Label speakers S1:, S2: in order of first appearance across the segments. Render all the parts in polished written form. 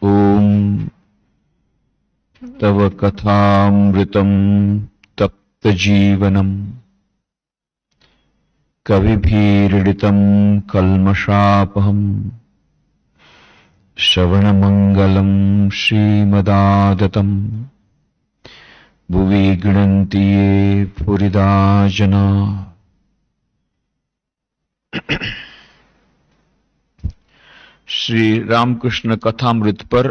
S1: ओम तव कथामृतं तप्त जीवनम् कविभिरीडितं कल्मषापहम् श्रवणमंगलं श्रीमदादतं भुवि गृह्णन्ति ये पुरिदा जना। श्री रामकृष्ण कथामृत पर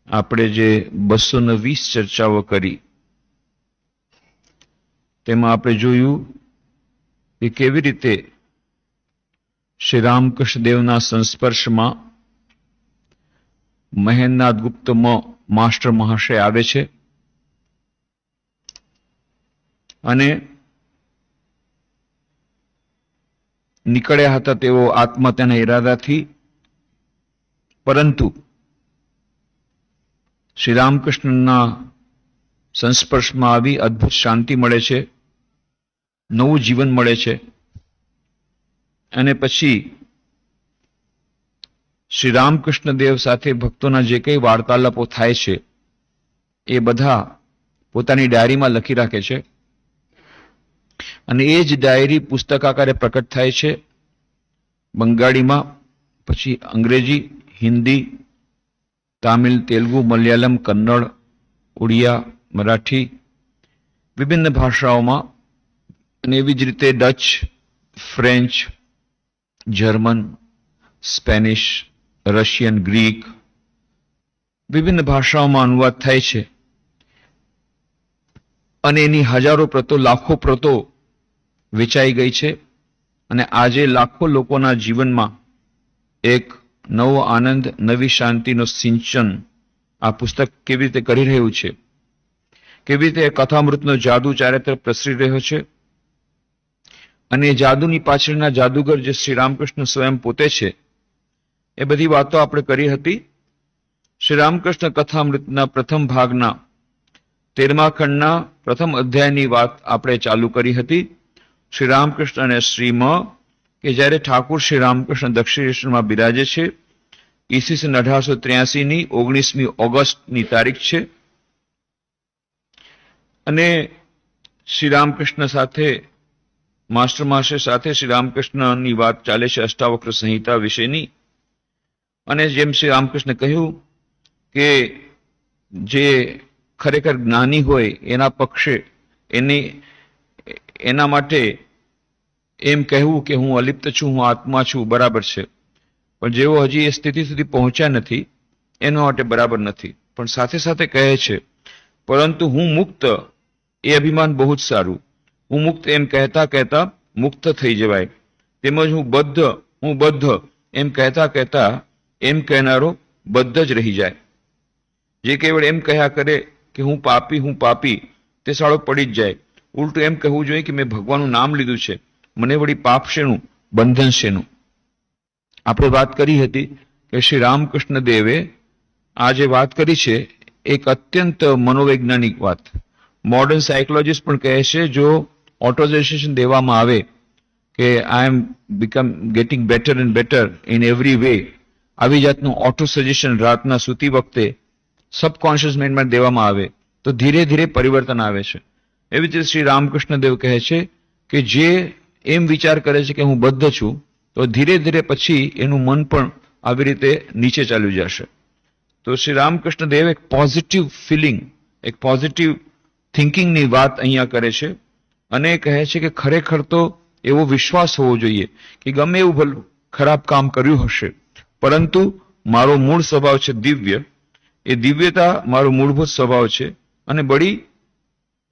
S1: આપણે જે 220 ચર્ચાઓ કરી તેમાં આપણે જોયું કે કેવી રીતે શ્રી રામકૃષ્ણ દેવના સંસ્પર્શમાં મહેન્દ્રનાથ ગુપ્ત માસ્ટર મહાશય આવે છે અને નીકળ્યા હતા તેઓ આત્મહત્યાના ઈરાદાથી, પરંતુ શ્રી રામકૃષ્ણના સંસ્પર્શમાં આવી અદ્ભુત શાંતિ મળે છે, નવું જીવન મળે છે અને પછી શ્રી રામકૃષ્ણ દેવ સાથે ભક્તોના જે કંઈ વાર્તાલાપો થાય છે એ બધા પોતાની ડાયરીમાં લખી રાખે છે અને એ જ ડાયરી પુસ્તક આકારે પ્રકટ થાય છે, બંગાળીમાં, પછી અંગ્રેજી, હિન્દી, તામિલ, તેલુગુ, મલયાલમ, કન્નડ, ઉડિયા, મરાઠી, વિભિન્ન ભાષાઓમાં, અને એવી જ રીતે Dutch, French, German, Spanish, Russian, Greek, વિભિન્ન ભાષાઓમાં અનુવાદ થાય છે અને એની હજારો પ્રતો, લાખો પ્રતો વેચાઈ ગઈ છે અને આજે લાખો લોકોના જીવનમાં એક નવો આનંદ, નવી શાંતિનો સિંચન આ પુસ્તક કેવી રીતે કરી રહ્યું છે, કેવી રીતે કથામૃતનો જાદુ ચારે તરફ પ્રસરી રહ્યો છે અને એ જાદુની પાછળના જાદુગર જે શ્રી રામકૃષ્ણ સ્વયં પોતે છે, એ બધી વાતો આપણે કરી હતી. શ્રી રામકૃષ્ણ કથામૃતના પ્રથમ ભાગના 13મા ખંડના પ્રથમ અધ્યાયની વાત આપણે ચાલુ કરી હતી. શ્રી રામકૃષ્ણ અને શ્રીમ કે જ્યારે ઠાકુર શ્રી રામકૃષ્ણ દક્ષિણેશ્વરમાં બિરાજે છે, ઈસવીસન 1883ની 19મી ઓગસ્ટની તારીખ છે અને શ્રી રામકૃષ્ણ સાથે, માસ્ટર મહાશય સાથે શ્રી રામકૃષ્ણની વાત ચાલે છે અષ્ટાવક્ર સંહિતા વિશેની. અને જેમ શ્રી રામકૃષ્ણ કહ્યું કે જે ખરેખર જ્ઞાની હોય એના પક્ષે એના માટે એમ કહેવું કે હું અલિપ્ત છું, હું આત્મા છું, બરાબર છે, પણ જેઓ હજી એ સ્થિતિ સુધી પહોંચ્યા નથી એના માટે બરાબર નથી. પણ સાથે સાથે કહે છે પરંતુ હું મુક્ત, એ અભિમાન બહુ જ સારું. હું મુક્ત એમ કહેતા કહેતા મુક્ત થઈ જવાય, તેમજ હું બદ્ધ એમ કહેતા કહેતા એમ કહેનારો બદ્ધ જ રહી જાય. જે કેવળ એમ કહ્યા કરે કે હું પાપી, તે સાળો પડી જ જાય. ઉલટું એમ કહેવું જોઈએ કે મેં ભગવાનનું નામ લીધું છે, મને વળી પાપ શેનું, બંધન શેનું. આપણે વાત કરી હતી કે શ્રી રામકૃષ્ણ દેવે આ જે વાત કરી છે એક અત્યંત મનોવૈજ્ઞાનિક વાત. મોડર્ન સાયકોલોજીસ્ટ પણ કહે છે જો ઓટોઝેશન દેવામાં આવે કે I am getting better and better in every way, આવી જાતનું ઓટો સજેશન રાતના સૂતી વખતે સબકોન્શિયસ માઇન્ડમાં દેવામાં આવે તો ધીરે ધીરે પરિવર્તન આવે છે. એવી રીતે શ્રી રામકૃષ્ણ દેવ કહે છે કે જે એમ વિચાર કરે છે કે હું બદ્ધ છું, તો ધીરે ધીરે પછી એનું મન પણ આવી રીતે નીચે ચાલ્યું જશે. તો શ્રી રામકૃષ્ણ દેવ એક પોઝિટિવ ફિલિંગ, એક પોઝિટિવ થિંકિંગની વાત અહીંયા કરે છે અને કહે છે કે ખરેખર તો એવો વિશ્વાસ હોવો જોઈએ કે ગમે એવું ભલું ખરાબ કામ કર્યું હશે, પરંતુ મારો મૂળ સ્વભાવ છે દિવ્ય, એ દિવ્યતા મારો મૂળભૂત સ્વભાવ છે. અને બળી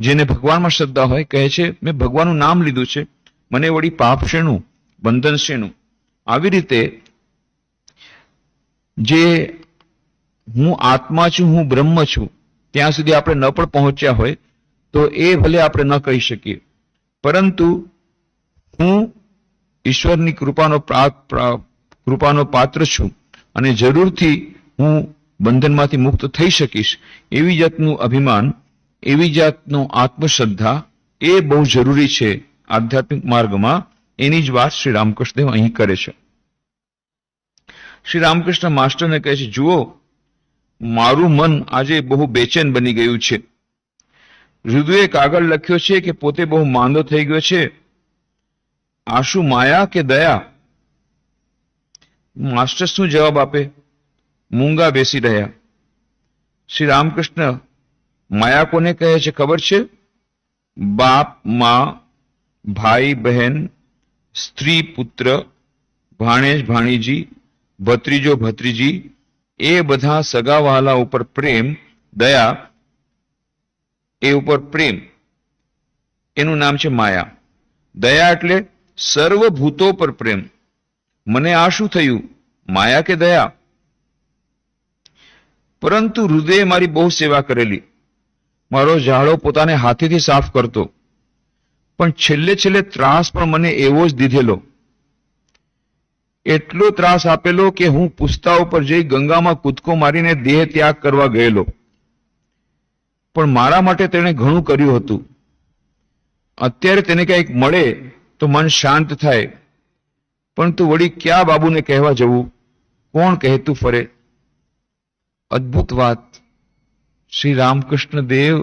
S1: જેને ભગવાનમાં શ્રદ્ધા હોય કહે છે મેં ભગવાનનું નામ લીધું છે, મને વળી પાપ શેનું, બંધન શેનું. આવી રીતે જે હું આત્મા છું, હું બ્રહ્મ છું, ત્યાં સુધી આપણે ન પણ પહોંચ્યા હોય તો એ ભલે આપણે ન કહી શકીએ, પરંતુ હું ઈશ્વરની કૃપાનો પાત્ર છું અને જરૂરથી હું બંધનમાંથી મુક્ત થઈ શકીશ, એવી જાતનું અભિમાન, એવી જાતનો આત્મશ્રદ્ધા એ બહુ જરૂરી છે આધ્યાત્મિક માર્ગમાં. એની જ વાત શ્રી રામકૃષ્ણદેવ અહીં કરે છે. શ્રી રામકૃષ્ણ માસ્ટરને કહે છે, જુઓ, મારું મન આજે બહુ બેચેન બની ગયું છે. રુદુએ કાગળ લખ્યો છે કે પોતે બહુ માંદો થઈ ગયો છે. આશુ માયા કે દયા? માસ્ટર શું જવાબ આપે? મૂંગા બેસી રહ્યા. શ્રી રામકૃષ્ણ માયા કોને કહે છે ખબર છે? બાપ, મા, ભાઈ, બહેન, સ્ત્રી, પુત્ર, ભાણેજ, ભાણીજી, ભત્રીજો, ભત્રીજી, એ બધા સગા વહાલા ઉપર પ્રેમ, દયા, એ ઉપર પ્રેમ, એનું નામ છે માયા. દયા એટલે સર્વભૂતો પર પ્રેમ. મને આ શું થયું, માયા કે દયા? પરંતુ હૃદયે મારી બહુ સેવા કરેલી. મારો ઝાડો પોતાને હાથેથી સાફ કરતો, પણ છેલ્લે છેલ્લે ત્રાસ પણ મને એવો જ દીધેલો. એટલો ત્રાસ આપેલો કે હું પુસ્તા ઉપર જઈ ગંગામાં કૂદકો મારીને દેહ ત્યાગ કરવા ગયેલો. પણ મારા માટે તેણે ઘણું કર્યું હતું. અત્યારે તેને કંઈક મળે તો મન શાંત થાય, પરંતુ વળી ક્યાં બાબુને કહેવા જવું? કોણ કહેતું ફરે? અદ્ભુત વાત. શ્રી રામકૃષ્ણ દેવ,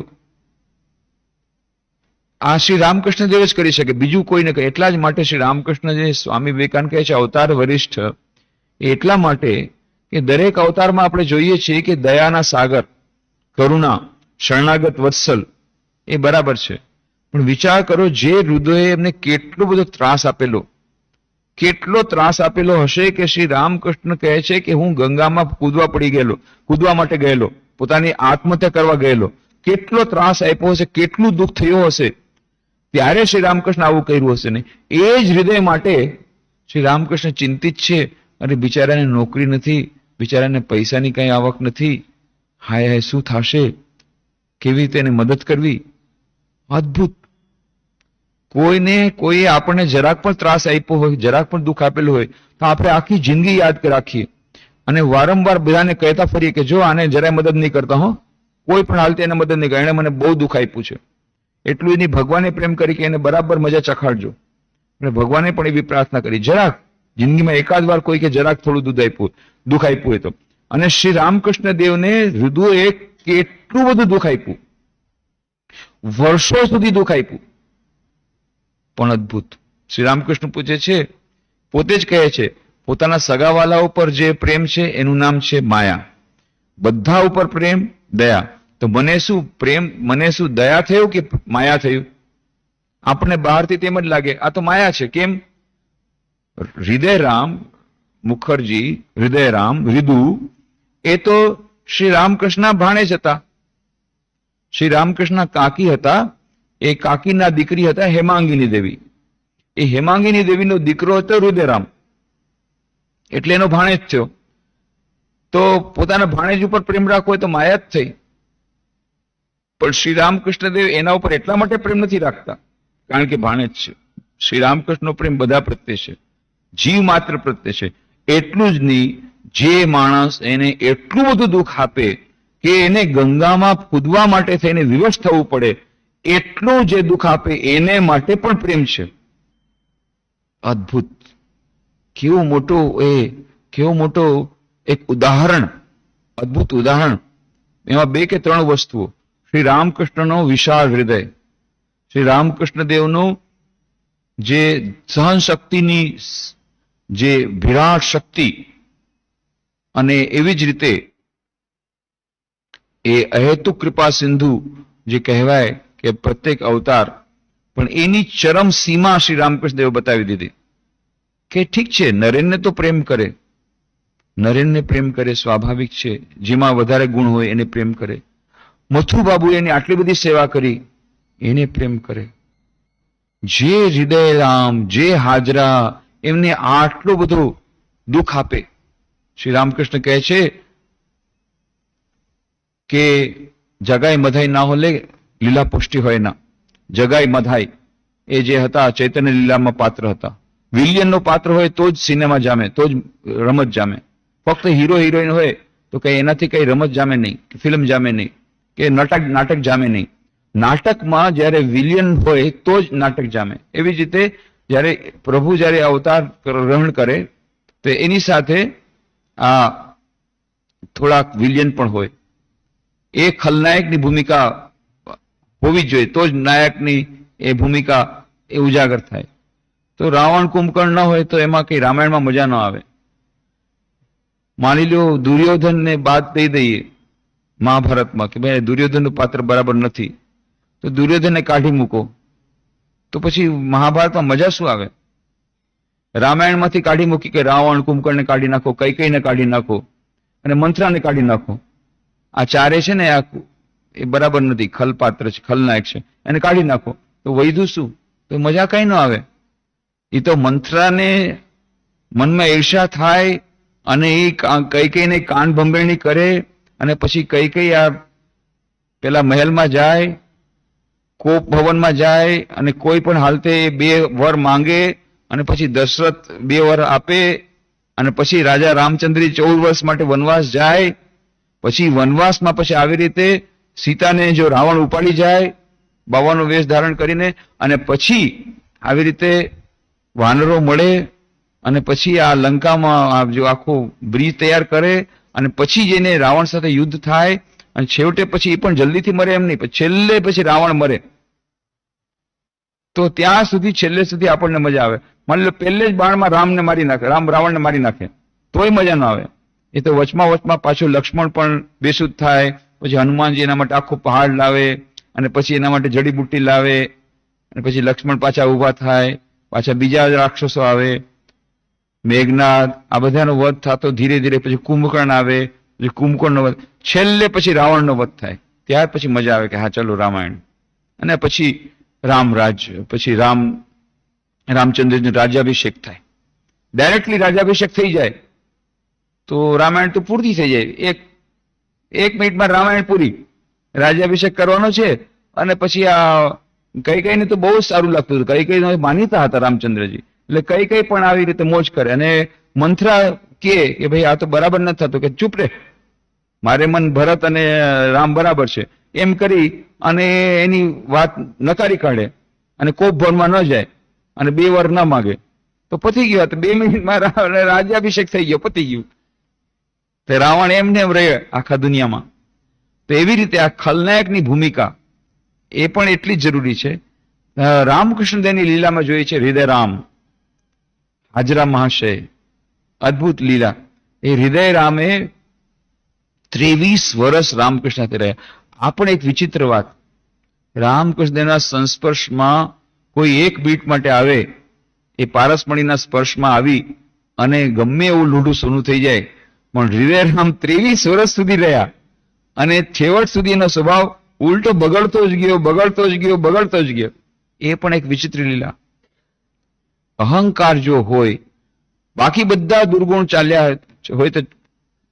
S1: આ શ્રી રામકૃષ્ણ દેવ જ કરી શકે, બીજું કોઈ ન કરે. એટલા જ માટે શ્રી રામકૃષ્ણ જે સ્વામી વિવેકાનંદ કહે છે અવતાર વરિષ્ઠ, એ એટલા માટે કે દરેક અવતારમાં આપણે જોઈએ છીએ કે દયાના સાગર, કરુણા, શરણાગત વત્સલ, એ બરાબર છે. પણ વિચાર કરો, જે હૃદયે એમને કેટલો બધો ત્રાસ આપેલો, કેટલો ત્રાસ આપેલો હશે કે શ્રી રામકૃષ્ણ કહે છે કે હું ગંગામાં કૂદવા માટે ગયેલો, પોતાની આત્મહત્યા કરવા ગયેલો. કેટલો ત્રાસ આપ્યો હશે, કેટલું દુઃખ થયું હશે, ત્યારે શ્રી રામકૃષ્ણ આવું કર્યું હશે ને. એ જ હૃદય માટે શ્રી રામકૃષ્ણ ચિંતિત છે. અને બિચારાને નોકરી નથી, બિચારાને પૈસાની કઈ આવક નથી. હાય હાય, શું થશે? કેવી રીતે એને મદદ કરવી? અદ્ભુત. કોઈએ આપણને જરાક પણ ત્રાસ આપ્યો હોય, જરાક પણ દુઃખ આપેલું હોય, તો આપણે આખી જિંદગી યાદ રાખીએ અને વારંવાર બધાને કહેતા ફરીએ કે જો આને જરાય મદદ નહીં કરતા, હો, કોઈ પણ હાલતે એને મદદ નહીં કરે, એને મને બહુ દુઃખ આપ્યું છે. એટલું એની ભગવાને પ્રેમ કરી કે એને બરાબર મજા ચખાડજો. અને ભગવાને પણ એવી પ્રાર્થના કરી, જરાક જિંદગીમાં એકાદ વાર કોઈ કે જરાક થોડું દુઃખ આપ્યું હોય તો. અને શ્રી રામકૃષ્ણ દેવને હૃદયે કેટલું બધું દુઃખ આપ્યું, વર્ષો સુધી દુઃખ આપ્યું. પણ અદ્ભુત. શ્રી રામકૃષ્ણ પૂછે છે, પોતે જ કહે છે, પોતાના સગાવાલા ઉપર જે પ્રેમ છે એનું નામ છે માયા. બધા ઉપર પ્રેમ, દયા. તો મને શું પ્રેમ, મને શું દયા થયું કે માયા થયું? આપણને બહારથી તેમ જ લાગે આ તો માયા છે. કેમ? હૃદયરામ મુખર્જી, હૃદયરામ રિદુ, એ તો શ્રી રામકૃષ્ણ ભાણેજ હતા. શ્રી રામકૃષ્ણ કાકી હતા. એ કાકીના દીકરી હતા હેમાંગીની દેવી. એ હેમાંગીની દેવીનો દીકરો હતો હૃદયરામ, એટલે એનો ભાણેજ થયો. તો પોતાના ભાણેજ ઉપર પ્રેમ રાખવો હોય તો માયા જ થઈ. પણ શ્રી રામકૃષ્ણ દેવ એના ઉપર એટલા માટે પ્રેમ નથી રાખતા કારણ કે ભાણેજ છે. શ્રી રામકૃષ્ણનો પ્રેમ બધા પ્રત્યે છે, જીવ માત્ર પ્રત્યે છે. એટલું જ નહીં, જે માણસ એને એટલું બધું દુઃખ આપે કે એને ગંગામાં કૂદવા માટે થઈને વિવશ થવું પડે, એટલું જે દુઃખ આપે એને માટે પણ પ્રેમ છે. અદ્ભુત. કેવું મોટો એક ઉદાહરણ, અદ્ભુત ઉદાહરણ. એમાં 2 કે 3 વસ્તુઓ. શ્રી રામકૃષ્ણનો વિશાળ હૃદય, શ્રી રામકૃષ્ણ દેવનું જે સહન શક્તિની જે વિરાટ શક્તિ, અને એવી જ રીતે એ અહેતુક કૃપા સિંધુ જે કહેવાય કે પ્રત્યેક અવતાર, પણ એની ચરમ સીમા શ્રી રામકૃષ્ણ દેવ બતાવી દીધી કે ઠીક છે, નરેનને તો પ્રેમ કરે, નરેનને પ્રેમ કરે, સ્વાભાવિક છે. જેમાં વધારે ગુણ હોય એને પ્રેમ કરે. મથુબાબુ એની આટલી બધી સેવા કરી, એને પ્રેમ કરે. જે હૃદયરામ, જે હાજરા, એમને આટલું બધું દુઃખ આપે. શ્રી રામકૃષ્ણ કહે છે કે જગાઈ મધાઈ ના હોલે લીલા પુષ્ટિ હોય ના. જગાઈ મધાઈ એ જે હતા ચૈતન્ય લીલામાં પાત્ર હતા. વિલિયનનો પાત્ર હોય તો જ સિનેમા જામે, તો જ રમત જામે. ફક્ત હીરો હિરોઈન હોય તો કઈ એનાથી કઈ રમત જામે નહીં, ફિલ્મ જામે નહીં, કે નાટક જામે નહીં. નાટકમાં જ્યારે વિલિયન હોય તો જ નાટક જામે. એવી જ રીતે જ્યારે પ્રભુ જ્યારે અવતાર ગ્રહણ કરે તો એની સાથે આ થોડાક વિલિયન પણ હોય. એ ખલનાયકની ભૂમિકા હોવી જ જોઈએ, તો જ નાયકની એ ભૂમિકા એ ઉજાગર થાય. તો રાવણ કુંભકર્ણ ન હોય તો એમાં કઈ રામાયણમાં મજા ન આવે. માની લો દુર્યોધનને બાદ દઈ દઈએ મહાભારતમાં કે ભાઈ દુર્યોધનનું પાત્ર બરાબર નથી, તો દુર્યોધનને કાઢી મૂકો, તો પછી મહાભારતમાં મજા શું આવે? રામાયણમાંથી કાઢી મૂકી કે રાવણ કુંભકર્ણને કાઢી નાખો, કૈકેયીને કાઢી નાખો અને મંથરાને કાઢી નાખો. આ ચારે છે ને એ બરાબર નથી, ખલપાત્ર છે, ખલનાયક છે, એને કાઢી નાખો તો વૈધું શું? તો મજા કઈ ન આવે. એ તો મંથરાને મનમાં ઈર્ષા થાય અને એ કૈકેયીને કાન ભંભેરણી કરે અને પછી કૈકેયી આ પેલા મહેલમાં જાય, કોપ ભવનમાં જાય અને કોઈ પણ હાલતે બે વર માંગે અને પછી દશરથ બે વર આપે અને પછી રાજા રામચંદ્ર 14 વર્ષ માટે વનવાસ જાય. પછી વનવાસમાં પછી આવી રીતે સીતાને જો રાવણ ઉપાડી જાય બાવાનો વેશ ધારણ કરીને, અને પછી આવી રીતે વાનરો મળે અને પછી આ લંકામાં જો આખો બ્રિજ તૈયાર કરે અને પછી જઈને રાવણ સાથે યુદ્ધ થાય અને છેવટે પછી એ પણ જલ્દીથી મરે એમ નહીં, છેલ્લે પછી રાવણ મરે, તો ત્યાં સુધી છેલ્લે સુધી આપણને મજા આવે. માની લો પહેલે જ બાણમાં રામને મારી નાખે, રાવણને મારી નાખે, તોય મજા ન આવે. એ તો વચમાં પાછું લક્ષ્મણ પણ બેસુદ થાય, પછી હનુમાનજી એના માટે આખો પહાડ લાવે અને પછી એના માટે જડીબુટ્ટી લાવે અને પછી લક્ષ્મણ પાછા ઊભા થાય, પાછા બીજા રાક્ષસો આવે, મેઘનાદ, આ બધાનો વધ થતો ધીરે ધીરે પછી કુંભકર્ણ આવે, પછી કુંભકર્ણનો વધ, છેલ્લે પછી રાવણનો વધ થાય. ત્યાર પછી મજા આવે કે હા ચલો રામાયણ. અને પછી રામરાજ્ય, પછી રામચંદ્રનો રાજ્યાભિષેક થાય. ડાયરેક્ટલી રાજ્યાભિષેક થઈ જાય તો રામાયણ તો પૂરી થઈ જાય. એક મિનિટમાં રામાયણ પૂરી. રાજ્યાભિષેક કરવાનો છે અને પછી આ કૈકેયીને તો બહુ સારું લાગતું હતું, કૈકેયી માનીતા હતા રામચંદ્રજી, એટલે કૈકેયી પણ આવી રીતે મોજ કરે. અને મંથરા કે ભાઈ આ તો બરાબર નથી થતું, કે ચૂપ રે, મારે મન ભરત અને રામ બરાબર છે એમ કરી અને એની વાત નકારી કાઢે અને કોપ ભવનમાં ન જાય અને 2 વાર ન માગે તો પતી ગયો. 2 મિનિટમાં રાજ્યાભિષેક થઈ ગયો, પતી ગયું. તો રાવણ એમને એમ રહે આખા દુનિયામાં. તો એવી રીતે આ ખલનાયકની ભૂમિકા એ પણ એટલી જ જરૂરી છે. રામકૃષ્ણદેવની લીલામાં જોઈએ છે હૃદય રામ, હાજરા મહાશય, અદ્ભુત લીલા. એ હૃદય રામે 23 વર્ષ રામકૃષ્ણ સાથે રહ્યા. આ પણ એક વિચિત્ર વાત, રામકૃષ્ણદેવના સંસ્પર્શમાં કોઈ એક બીટ માટે આવે, એ પારસમણીના સ્પર્શમાં આવી અને ગમે એવું લૂઢું સોનું થઈ જાય, પણ હૃદયરામ 23 વર્ષ સુધી રહ્યા અને છેવટ સુધી એનો સ્વભાવ ઉલટો બગડતો જ ગયો. એ પણ એક વિચિત્ર લીલા. અહંકાર જો હોય, બાકી બધા દુર્ગુણ ચાલ્યા હોય તો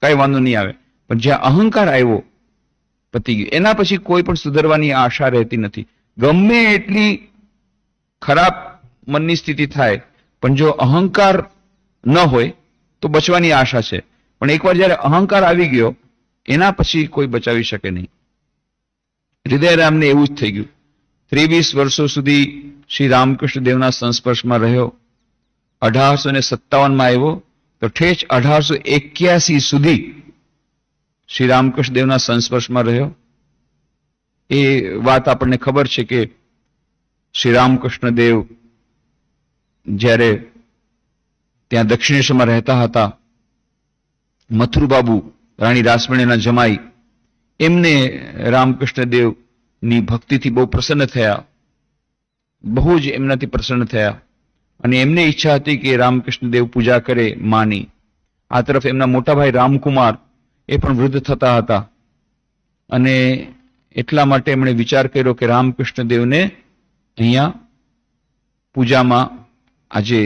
S1: કઈ વાંધો નહીં આવે, પણ જ્યાં અહંકાર આવ્યો પતી ગયું. એના પછી કોઈ પણ સુધરવાની આશા રહેતી નથી. ગમે એટલી ખરાબ મનની સ્થિતિ થાય, પણ જો અહંકાર ન હોય તો બચવાની આશા છે. પણ એકવાર જયારે અહંકાર આવી ગયો એના પછી કોઈ બચાવી શકે નહીં. હૃદયરામને એવું જ થઈ ગયું. 23 વર્ષો સુધી શ્રી રામકૃષ્ણ દેવના સંસ્પર્શમાં રહ્યો. 1857માં આવ્યો તો ઠેઠ 1881 સુધી શ્રી રામકૃષ્ણ દેવના સંસ્પર્શમાં રહ્યો. એ વાત આપણને ખબર છે કે શ્રી રામકૃષ્ણ દેવ જ્યારે ત્યાં દક્ષિણેશ્વરમાં રહેતા હતા, મથુરબાબુ રાણી રાસમણીના જમાઈ એમને રામકૃષ્ણ દેવની ભક્તિથી બહુ પ્રસન્ન થયા, બહુ જ એમનાથી પ્રસન્ન થયા અને એમને ઈચ્છા હતી કે રામકૃષ્ણ દેવ પૂજા કરે માની. આ તરફ એમના મોટા ભાઈ રામકુમાર એ પણ વૃદ્ધ થતા હતા અને એટલા માટે એમણે વિચાર કર્યો કે રામકૃષ્ણ દેવને અહીંયા પૂજામાં આજે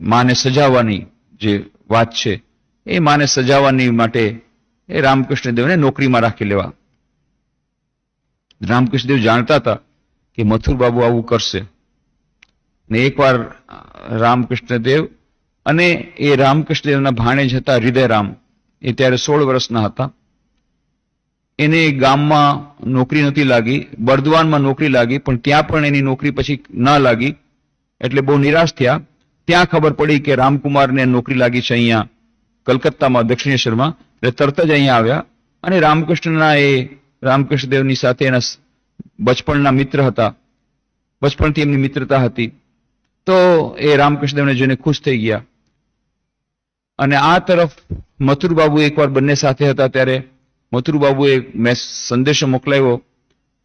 S1: માને સજાવવાની જે વાત છે એ માને સજાવવાની માટે એ રામકૃષ્ણ દેવને નોકરીમાં રાખી લેવા. રામકૃષ્ણ દેવ જાણતા હતા કે મથુર બાબુ આવું કરશે. ને એકવાર રામકૃષ્ણ દેવ અને એ રામકૃષ્ણ દેવના ભાણેજ હતા હૃદયરામ, એ ત્યારે 16 વર્ષના હતા. એને ગામમાં નોકરી નથી લાગી, બર્દવાનમાં નોકરી લાગી, પણ ત્યાં પણ એની નોકરી પછી ન લાગી એટલે બહુ નિરાશ થયા. ત્યાં ખબર પડી કે રામકુમારને નોકરી લાગી છે અહીંયા કલકત્તામાં, દક્ષિણેશ્વરમાં. એટલે તરત જ અહીંયા આવ્યા અને રામકૃષ્ણદેવની સાથે એના બચપણના મિત્ર હતા, બચપણથી એમની મિત્રતા હતી. તો એ રામકૃષ્ણદેવને જોઈને ખુશ થઈ ગયા. અને આ તરફ મથુરબાબુ એકવાર બંને સાથે હતા ત્યારે મથુરબાબુએ સંદેશો મોકલાવ્યો,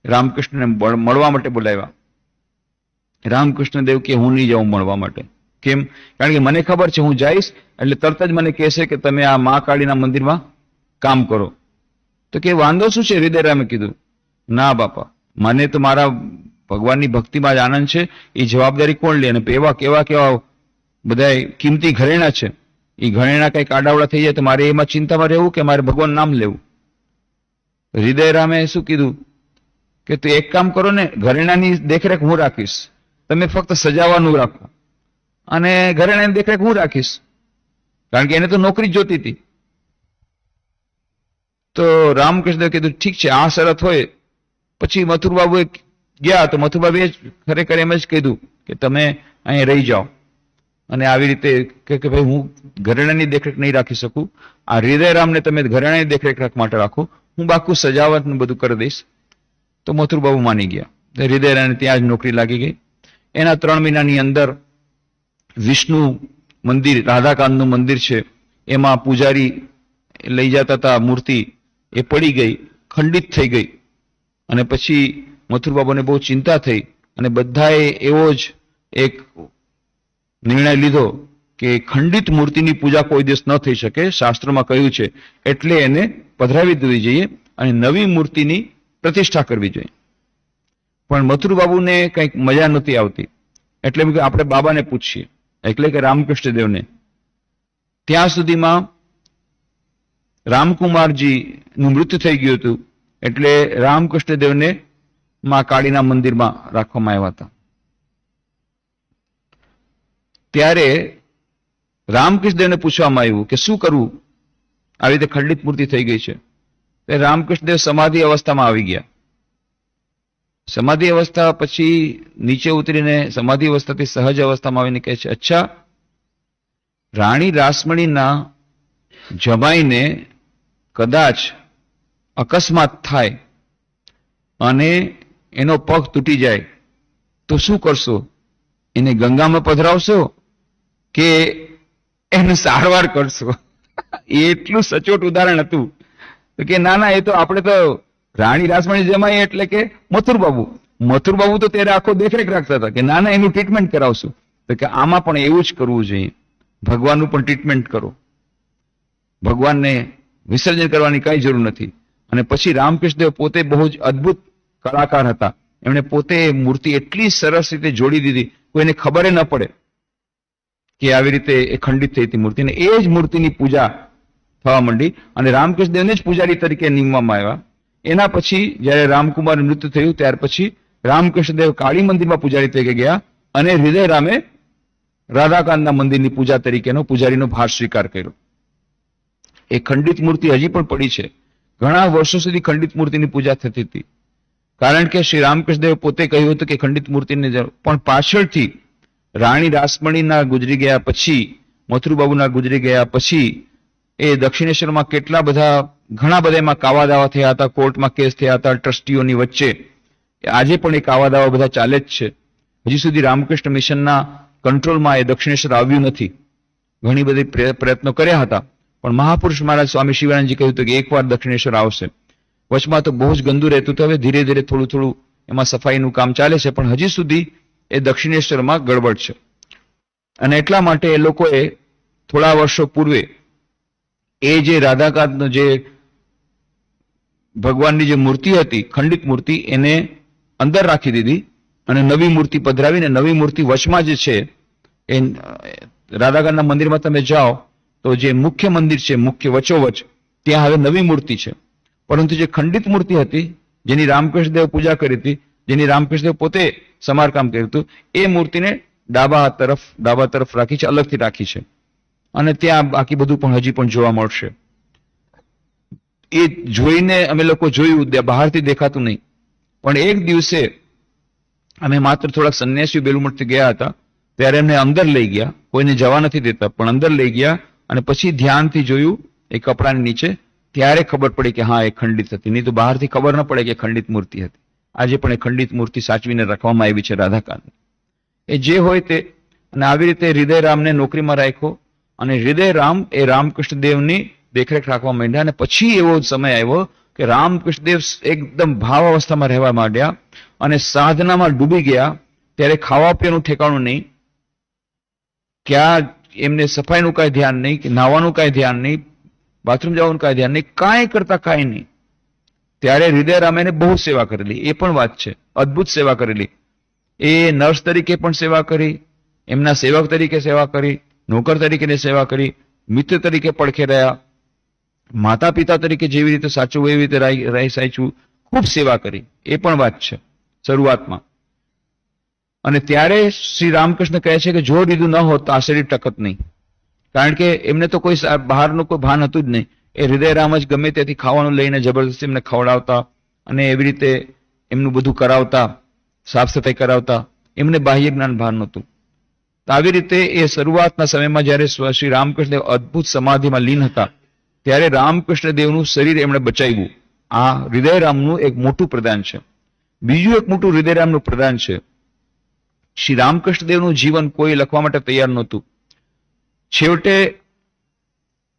S1: રામકૃષ્ણને મળવા માટે બોલાવ્યા. રામકૃષ્ણદેવ કે હું નહીં જાઉં મળવા માટે. કેમ? કારણ કે મને ખબર છે હું જઈશ એટલે તરત જ મને કહેશે કે તમે આ મા કાળીના મંદિરમાં કામ કરો. તો કે વાંધો શું છે? હૃદયરામે કીધું, ના બાપા, મને તો મારા ભગવાનની ભક્તિમાં જ આનંદ છે. એ જવાબદારી કોણ લે? અને કેવા કેવા બધા કિંમતી ઘરેણા છે, એ ઘરેણા કઈક આડાવડા થઈ જાય તો મારે એમાં ચિંતામાં રહેવું કે મારે ભગવાન નામ લેવું? હૃદયરામે શું કીધું કે તું એક કામ કરો ને, ઘરેણાની દેખરેખ હું રાખીશ, તમે ફક્ત સજાવવાનું રાખો અને ઘરેણાની દેખરેખ હું રાખીશ. કારણ કે એને તો નોકરી જ જોતી હતી. તો રામકૃષ્ણદેવ કીધું ઠીક છે, આ શરત હોય. પછી મથુરબાબુએ ગયા તો મથુરબાબુએ ખરેખર એમ જ કીધું કે તમે અહીં રહી જાઓ. અને આવી રીતે કે ભાઈ હું ઘરેણાની દેખરેખ નહીં રાખી શકું, આ હૃદયરામને તમે ઘરેણાની દેખરેખ માટે રાખો, હું બાકુ સજાવટનું બધું કરી દઈશ. તો મથુરબાબુ માની ગયા. હૃદયરામને ત્યાં જ નોકરી લાગી ગઈ. એના 3 મહિનાની અંદર વિષ્ણુ મંદિર, રાધાકાંતનું મંદિર છે, એમાં પૂજારી લઈ જતા હતા મૂર્તિ, એ પડી ગઈ, ખંડિત થઈ ગઈ. અને પછી મથુરબાબુને બહુ ચિંતા થઈ અને બધાએ એવો જ એક નિર્ણય લીધો કે ખંડિત મૂર્તિની પૂજા કોઈ દિવસ ન થઈ શકે, શાસ્ત્રોમાં કહ્યું છે, એટલે એને પધરાવી દેવી જોઈએ અને નવી મૂર્તિની પ્રતિષ્ઠા કરવી જોઈએ. પણ મથુરબાબુને કંઈક મજા નહોતી આવતી. એટલે આપણે બાબાને પૂછીએ, એટલે કે રામકૃષ્ણદેવને. ત્યાં સુધીમાં રામકુમારજીનું મૃત્યુ થઈ ગયું હતું. એટલે રામકૃષ્ણદેવને મા કાળીના મંદિરમાં રાખવામાં આવ્યા હતા. ત્યારે રામકૃષ્ણદેવને પૂછવામાં આવ્યું કે શું કરવું, આવી રીતે ખંડિત મૂર્તિ થઈ ગઈ છે. ત્યારે રામકૃષ્ણદેવ સમાધિ અવસ્થામાં આવી ગયા. સમાધિ અવસ્થા પછી નીચે ઉતરીને સમાધિ અવસ્થાથી સહજ અવસ્થામાં આવીને કહે છે, અચ્છા, રાણી રાસમણીના જમાઈને કદાચ અકસ્માત થાય અને એનો પગ તૂટી જાય તો શું કરશો? એને ગંગામાં પધરાવશો કે એને સારવાર કરશો? એટલું સચોટ ઉદાહરણ હતું. તો કે ના, એ તો આપણે તો રાણી રાસમણી જમાઈ એટલે કે મથુરબાબુ તો ત્યારે આખો દેખરેખ રાખતા હતા કે ના, એનું ટ્રીટમેન્ટ કરાવશું. તો કે આમાં પણ એવું જ કરવું જોઈએ, ભગવાનનું પણ ટ્રીટમેન્ટ કરો, ભગવાનને વિસર્જન કરવાની કઈ જરૂર નથી. અને પછી રામકૃષ્ણદેવ પોતે બહુ જ અદ્ભુત કલાકાર હતા. એમણે પોતે મૂર્તિ એટલી સરસ રીતે જોડી દીધી, કોઈને ખબર ન પડે કે આવી રીતે એ ખંડિત થઈ હતી મૂર્તિ. અને એ જ મૂર્તિની પૂજા થવા માંડી અને રામકૃષ્ણદેવને જ પૂજારી તરીકે નિમવામાં આવ્યા. એના પછી જયારે રામકુમારનું મૃત્યુ થયું ત્યાર પછી રામકૃષ્ણદેવ કાળી મંદિરમાં પૂજારી તરીકે ગયા અને હૃદયરામે રાધાકાંતના મંદિરની પૂજા તરીકેનો પૂજારીનો ભાર સ્વીકાર કર્યો. એ ખંડિત મૂર્તિ હજી પણ પડી છે. ઘણા વર્ષો સુધી ખંડિત મૂર્તિની પૂજા થતી હતી. કારણ કે શ્રી રામકૃષ્ણદેવ પોતે કહ્યું હતું કે ખંડિત મૂર્તિની જરૂર, પણ પાછળથી રાણી રાસમણીના ગુજરી ગયા પછી, મથુરબાબુના ગુજરી ગયા પછી એ દક્ષિણેશ્વરમાં ઘણા બધા એમાં કાવા દાવા થયા હતા, કોર્ટમાં કેસ થયા હતા ટ્રસ્ટીઓની વચ્ચે. આજે પણ એ કાવા દાવા બધા ચાલે જ છે. હજી સુધી રામકૃષ્ણ મિશનના કંટ્રોલમાં એ દક્ષિણેશ્વર આવ્યું નથી. ઘણી બધી પ્રયત્નો કર્યા હતા, પણ મહાપુરુષ મહારાજ સ્વામી શિવાનંદજી કહ્યું હતું કે એકવાર દક્ષિણેશ્વર આવશે. વચમાં તો બહુ જ ગંદુ રહેતું હતું. હવે ધીરે ધીરે થોડું એમાં સફાઈનું કામ ચાલે છે, પણ હજી સુધી એ દક્ષિણેશ્વરમાં ગડબડ છે. અને એટલા માટે એ લોકોએ થોડા વર્ષો પૂર્વે એ જે રાધાકાંતનો જે ભગવાનની જે મૂર્તિ હતી, ખંડિત મૂર્તિ, એને અંદર રાખી દીધી અને નવી મૂર્તિ પધરાવીને નવી મૂર્તિ વચમાં જે છે એ રાધાકાંતના મંદિરમાં તમે જાઓ તો જે મુખ્ય મંદિર છે, મુખ્ય વચોવચ, ત્યાં હવે નવી મૂર્તિ છે. પરંતુ જે ખંડિત મૂર્તિ હતી, જેની રામકૃષ્ણદેવ પૂજા કરી હતી, જેની રામકૃષ્ણદેવ પોતે સમારકામ કર્યું હતું, એ મૂર્તિને ડાબા તરફ રાખી છે, અલગથી રાખી છે. અને ત્યાં બાકી બધું પણ હજી પણ જોવા મળશે. એ જોઈને અમે લોકો જોયું, બહારથી દેખાતું નહીં. પણ એક દિવસે અમે માત્ર થોડાક સંન્યાસીઓ બેલુમઠથી ગયા હતા, ત્યારે એમને અંદર લઈ ગયા, કોઈને જવા નથી દેતા, પણ અંદર લઈ ગયા અને પછી ધ્યાનથી જોયું એ કપડાની નીચે, ત્યારે ખબર પડી કે હા એ ખંડિત હતી. નહીં તો બહારથી ખબર ન પડે કે ખંડિત મૂર્તિ હતી. આજે પણ એ ખંડિત મૂર્તિ સાચવીને રાખવામાં આવી છે રાધાકાંત. એ જે હોય તે. અને આવી રીતે હૃદયરામને નોકરીમાં રાખ્યો અને હૃદયરામ એ રામકૃષ્ણ દેવની દેખરેખ રાખવા માંડ્યા. અને પછી એવો સમય આવ્યો કે રામકૃષ્ણ દેવ એકદમ ભાવ અવસ્થામાં રહેવા માંડ્યા અને સાધનામાં ડૂબી ગયા. ત્યારે ખાવા પીવાનું ઠેકાણું નહીં, ક્યાં એમને સફાઈનું કાંઈ ધ્યાન નહીં, કે નાવાનું કાંઈ ધ્યાન નહીં, બાથરૂમ જવાનું કાંઈ ધ્યાન નહીં, કાંઈ કરતા કાંઈ નહીં. ત્યારે હૃદયરામે એને બહુ સેવા કરેલી. એ પણ વાત છે, અદ્ભુત સેવા કરેલી. એ નર્સ તરીકે પણ સેવા કરી, એમના સેવક તરીકે સેવા કરી, નોકર તરીકે સેવા કરી, મિત્ર તરીકે પડખે રહ્યા, માતા પિતા તરીકે જેવી રીતે સાચું એવી રીતે રહી સાચું, ખૂબ સેવા કરી. એ પણ વાત છે શરૂઆતમાં. અને ત્યારે શ્રી રામકૃષ્ણ કહે છે કે જો લીધું ન હોત તો આ શરીર ટકત નહીં. કારણ કે એમને તો કોઈ બહારનું કોઈ ભાન હતું જ નહીં. એ હૃદયરામ જ ગમે ત્યાંથી ખાવાનું લઈને જબરદસ્તી એમને ખવડાવતા અને એવી રીતે એમનું બધું કરાવતા, સાફ સફાઈ કરાવતા. એમને બાહ્ય જ્ઞાન ભાન નહોતું. આવી રીતે એ શરૂઆતના સમયમાં જ્યારે શ્રી રામકૃષ્ણ દેવ અદ્ભુત સમાધિમાં લીન હતા, ત્યારે રામકૃષ્ણ દેવનું શરીર એમણે બચાવ્યું. આ હૃદયરામનું એક મોટું પ્રદાન છે. બીજું એક મોટું હૃદયરામનું પ્રદાન છે. શ્રી રામકૃષ્ણ દેવનું જીવન કોઈ લખવા માટે તૈયાર નહોતું. છેવટે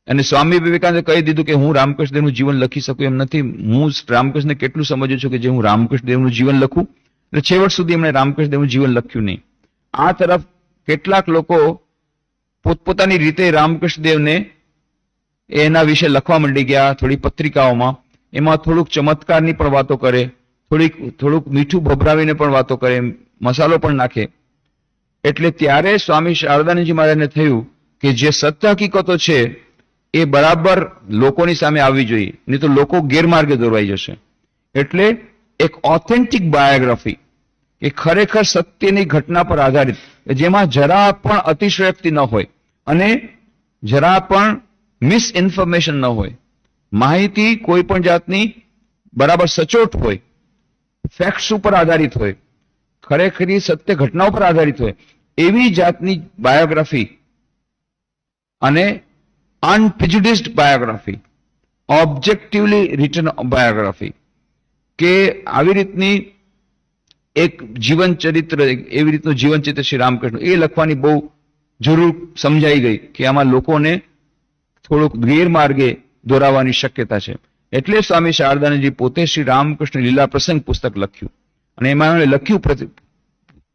S1: અને સ્વામી વિવેકાનંદે કહી દીધું કે હું રામકૃષ્ણ દેવનું જીવન લખી શકું એમ નથી. હું રામકૃષ્ણને કેટલું સમજુ છું કે જે હું રામકૃષ્ણ દેવનું જીવન લખું. એટલે છેવટ સુધી એમણે રામકૃષ્ણ દેવનું જીવન લખ્યું નહીં. આ તરફ કેટલાક લોકો પોતપોતાની રીતે રામકૃષ્ણ દેવને એના વિશે લખવા માંડી ગયા, થોડી પત્રિકાઓમાં. એમાં થોડુંક ચમત્કારની પણ વાતો કરે, થોડુંક મીઠું ભભરાવીને પણ વાતો કરે, મસાલો પણ નાખે. એટલે ત્યારે સ્વામી શારદાનંદજી મહારાજને થયું કે જે સત્ય હકીકતો છે એ બરાબર લોકોની સામે આવવી જોઈએ, નહીં તો લોકો ગેરમાર્ગે દોરવાઈ જશે. એટલે એક ઓથેન્ટિક બાયોગ્રાફી, કે ખરેખર સત્યની ઘટના પર આધારિત, જેમાં જરા પણ અતિશયોક્તિ ન હોય અને જરા પણ મિસઇન્ફોર્મેશન ન હોય, માહિતી કોઈ પણ જાતની બરાબર સચોટ હોય, ફેક્ટ્સ ઉપર આધારિત હોય, ખરેખરી સત્ય ઘટનાઓ પર આધારિત હોય, એવી જાતની બાયોગ્રાફી અને અનપ્રિજ્યુડિસ્ડ બાયોગ્રાફી, ઓબ્જેક્ટિવલી રિટન બાયોગ્રાફી, કે આવી રીતની એક જીવન ચરિત્ર, એવી રીતનું જીવન ચરિત્ર શ્રી રામકૃષ્ણ એ લખવાની બહુ જરૂર સમજાઈ ગઈ કે આમાં લોકોને થોડુંક ગેરમાર્ગે દોરાવવાની શક્યતા છે. એટલે સ્વામી શારદાનંદજી પોતે શ્રી રામકૃષ્ણ લીલા પ્રસંગ પુસ્તક લખ્યું. અને એમાં એમણે લખ્યું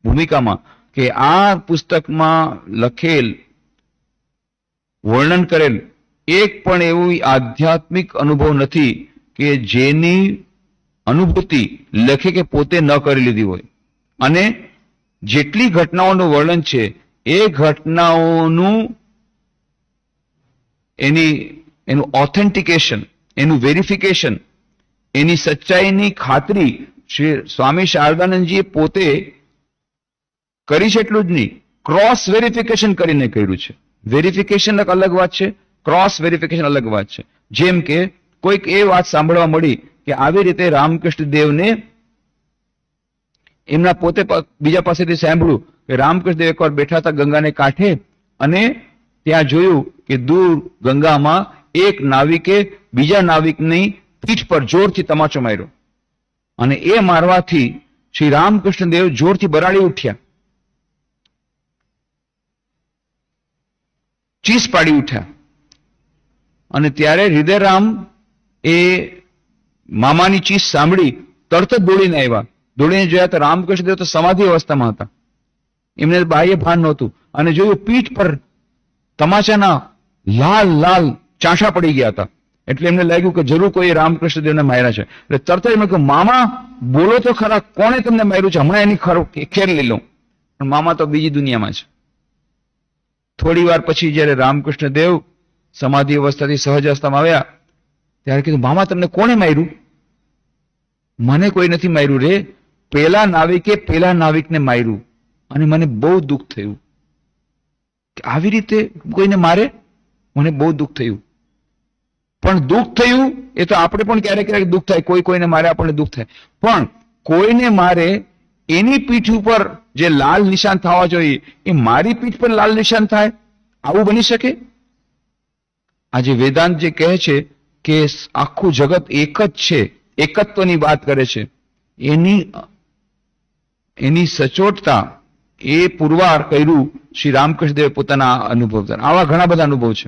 S1: ભૂમિકામાં કે આ પુસ્તકમાં લખેલ, વર્ણન કરેલ એક પણ એવું આધ્યાત્મિક અનુભવ નથી કે જેની અનુભૂતિ લેખકે પોતે ન કરી લીધી હોય. અને જેટલી ઘટનાઓનું વર્ણન છે એ ઘટનાઓનું એનું ઓથેન્ટિકેશન, એનું વેરિફિકેશન, એની સચ્ચાઈની ખાતરી શ્રી સ્વામી શારદાનંદજીએ પોતે કરી છે. એટલું જ નહીં, ક્રોસ વેરિફિકેશન કરીને કર્યું છે. વેરિફિકેશન એક અલગ વાત છે, ક્રોસ વેરિફિકેશન અલગ વાત છે. જેમ કે કોઈક એ વાત સાંભળવા મળી કે આવી રીતે રામકૃષ્ણ દેવને એમના પોતે બીજા પાસેથી સાંભળ્યું કે રામકૃષ્ણ દેવ એકવાર બેઠા હતા ગંગાને કાંઠે અને ત્યાં જોયું કે દૂર ગંગામાં એક નાવિકે બીજા નાવિકની પીઠ પર જોરથી તમાચો માર્યો અને એ મારવાથી શ્રી રામકૃષ્ણ દેવ જોરથી બરાડી ઉઠ્યા, ચીસ પાડી ઉઠ્યા. અને ત્યારે હૃદયરામ એ મામાની ચીસ સાંભળી તરત જ દોડીને આવ્યા. દોડીને જોયા તો રામકૃષ્ણ દેવ તો સમાધિ અવસ્થામાં હતા, એમને બાહ્ય ભાન નહોતું. અને જોયું પીઠ પર તમાચાના લાલ લાલ ચાંચા પડી ગયા હતા. એટલે એમને લાગ્યું કે જરૂર કોઈ રામકૃષ્ણ દેવને માર્યા છે. એટલે તરત જ એમને કહ્યું, મામા બોલો તો ખરા, કોણે તમને માર્યું છે? હમણાં એની ખેર લઈ લઉં. પણ મામા તો બીજી દુનિયામાં છે. થોડી વાર પછી જયારે રામકૃષ્ણ દેવ સમાધિ અવસ્થાથી સહજ અવસ્થામાં આવ્યા ત્યારે કીધું, મામા તમને કોણે માર્યું? મને કોઈ નથી માર્યું રે, પેલા નાવિકે પેલા નાવિકને માર્યું અને મને બહુ દુઃખ થયું. આવી રીતે કોઈને મારે? મને બહુ દુઃખ થયું. પણ દુઃખ થયું એ તો આપણે પણ ક્યારેક ક્યારેક દુઃખ થાય, કોઈ કોઈને મારે આપણને દુઃખ થાય, પણ કોઈને મારે એની પીઠ ઉપર જે લાલ નિશાન થવા જોઈએ એ મારી પીઠ પર લાલ નિશાન થાય, આવું બની શકે? આજે વેદાંત જે કહે છે કે આખું જગત એક જ છે, એકત્વની વાત કરે છે, એની સચોટતા એ પુરવાર કર્યું શ્રી રામકૃષ્ણદેવ પોતાના અનુભવ દ્વારા. આવા ઘણા બધા અનુભવ છે.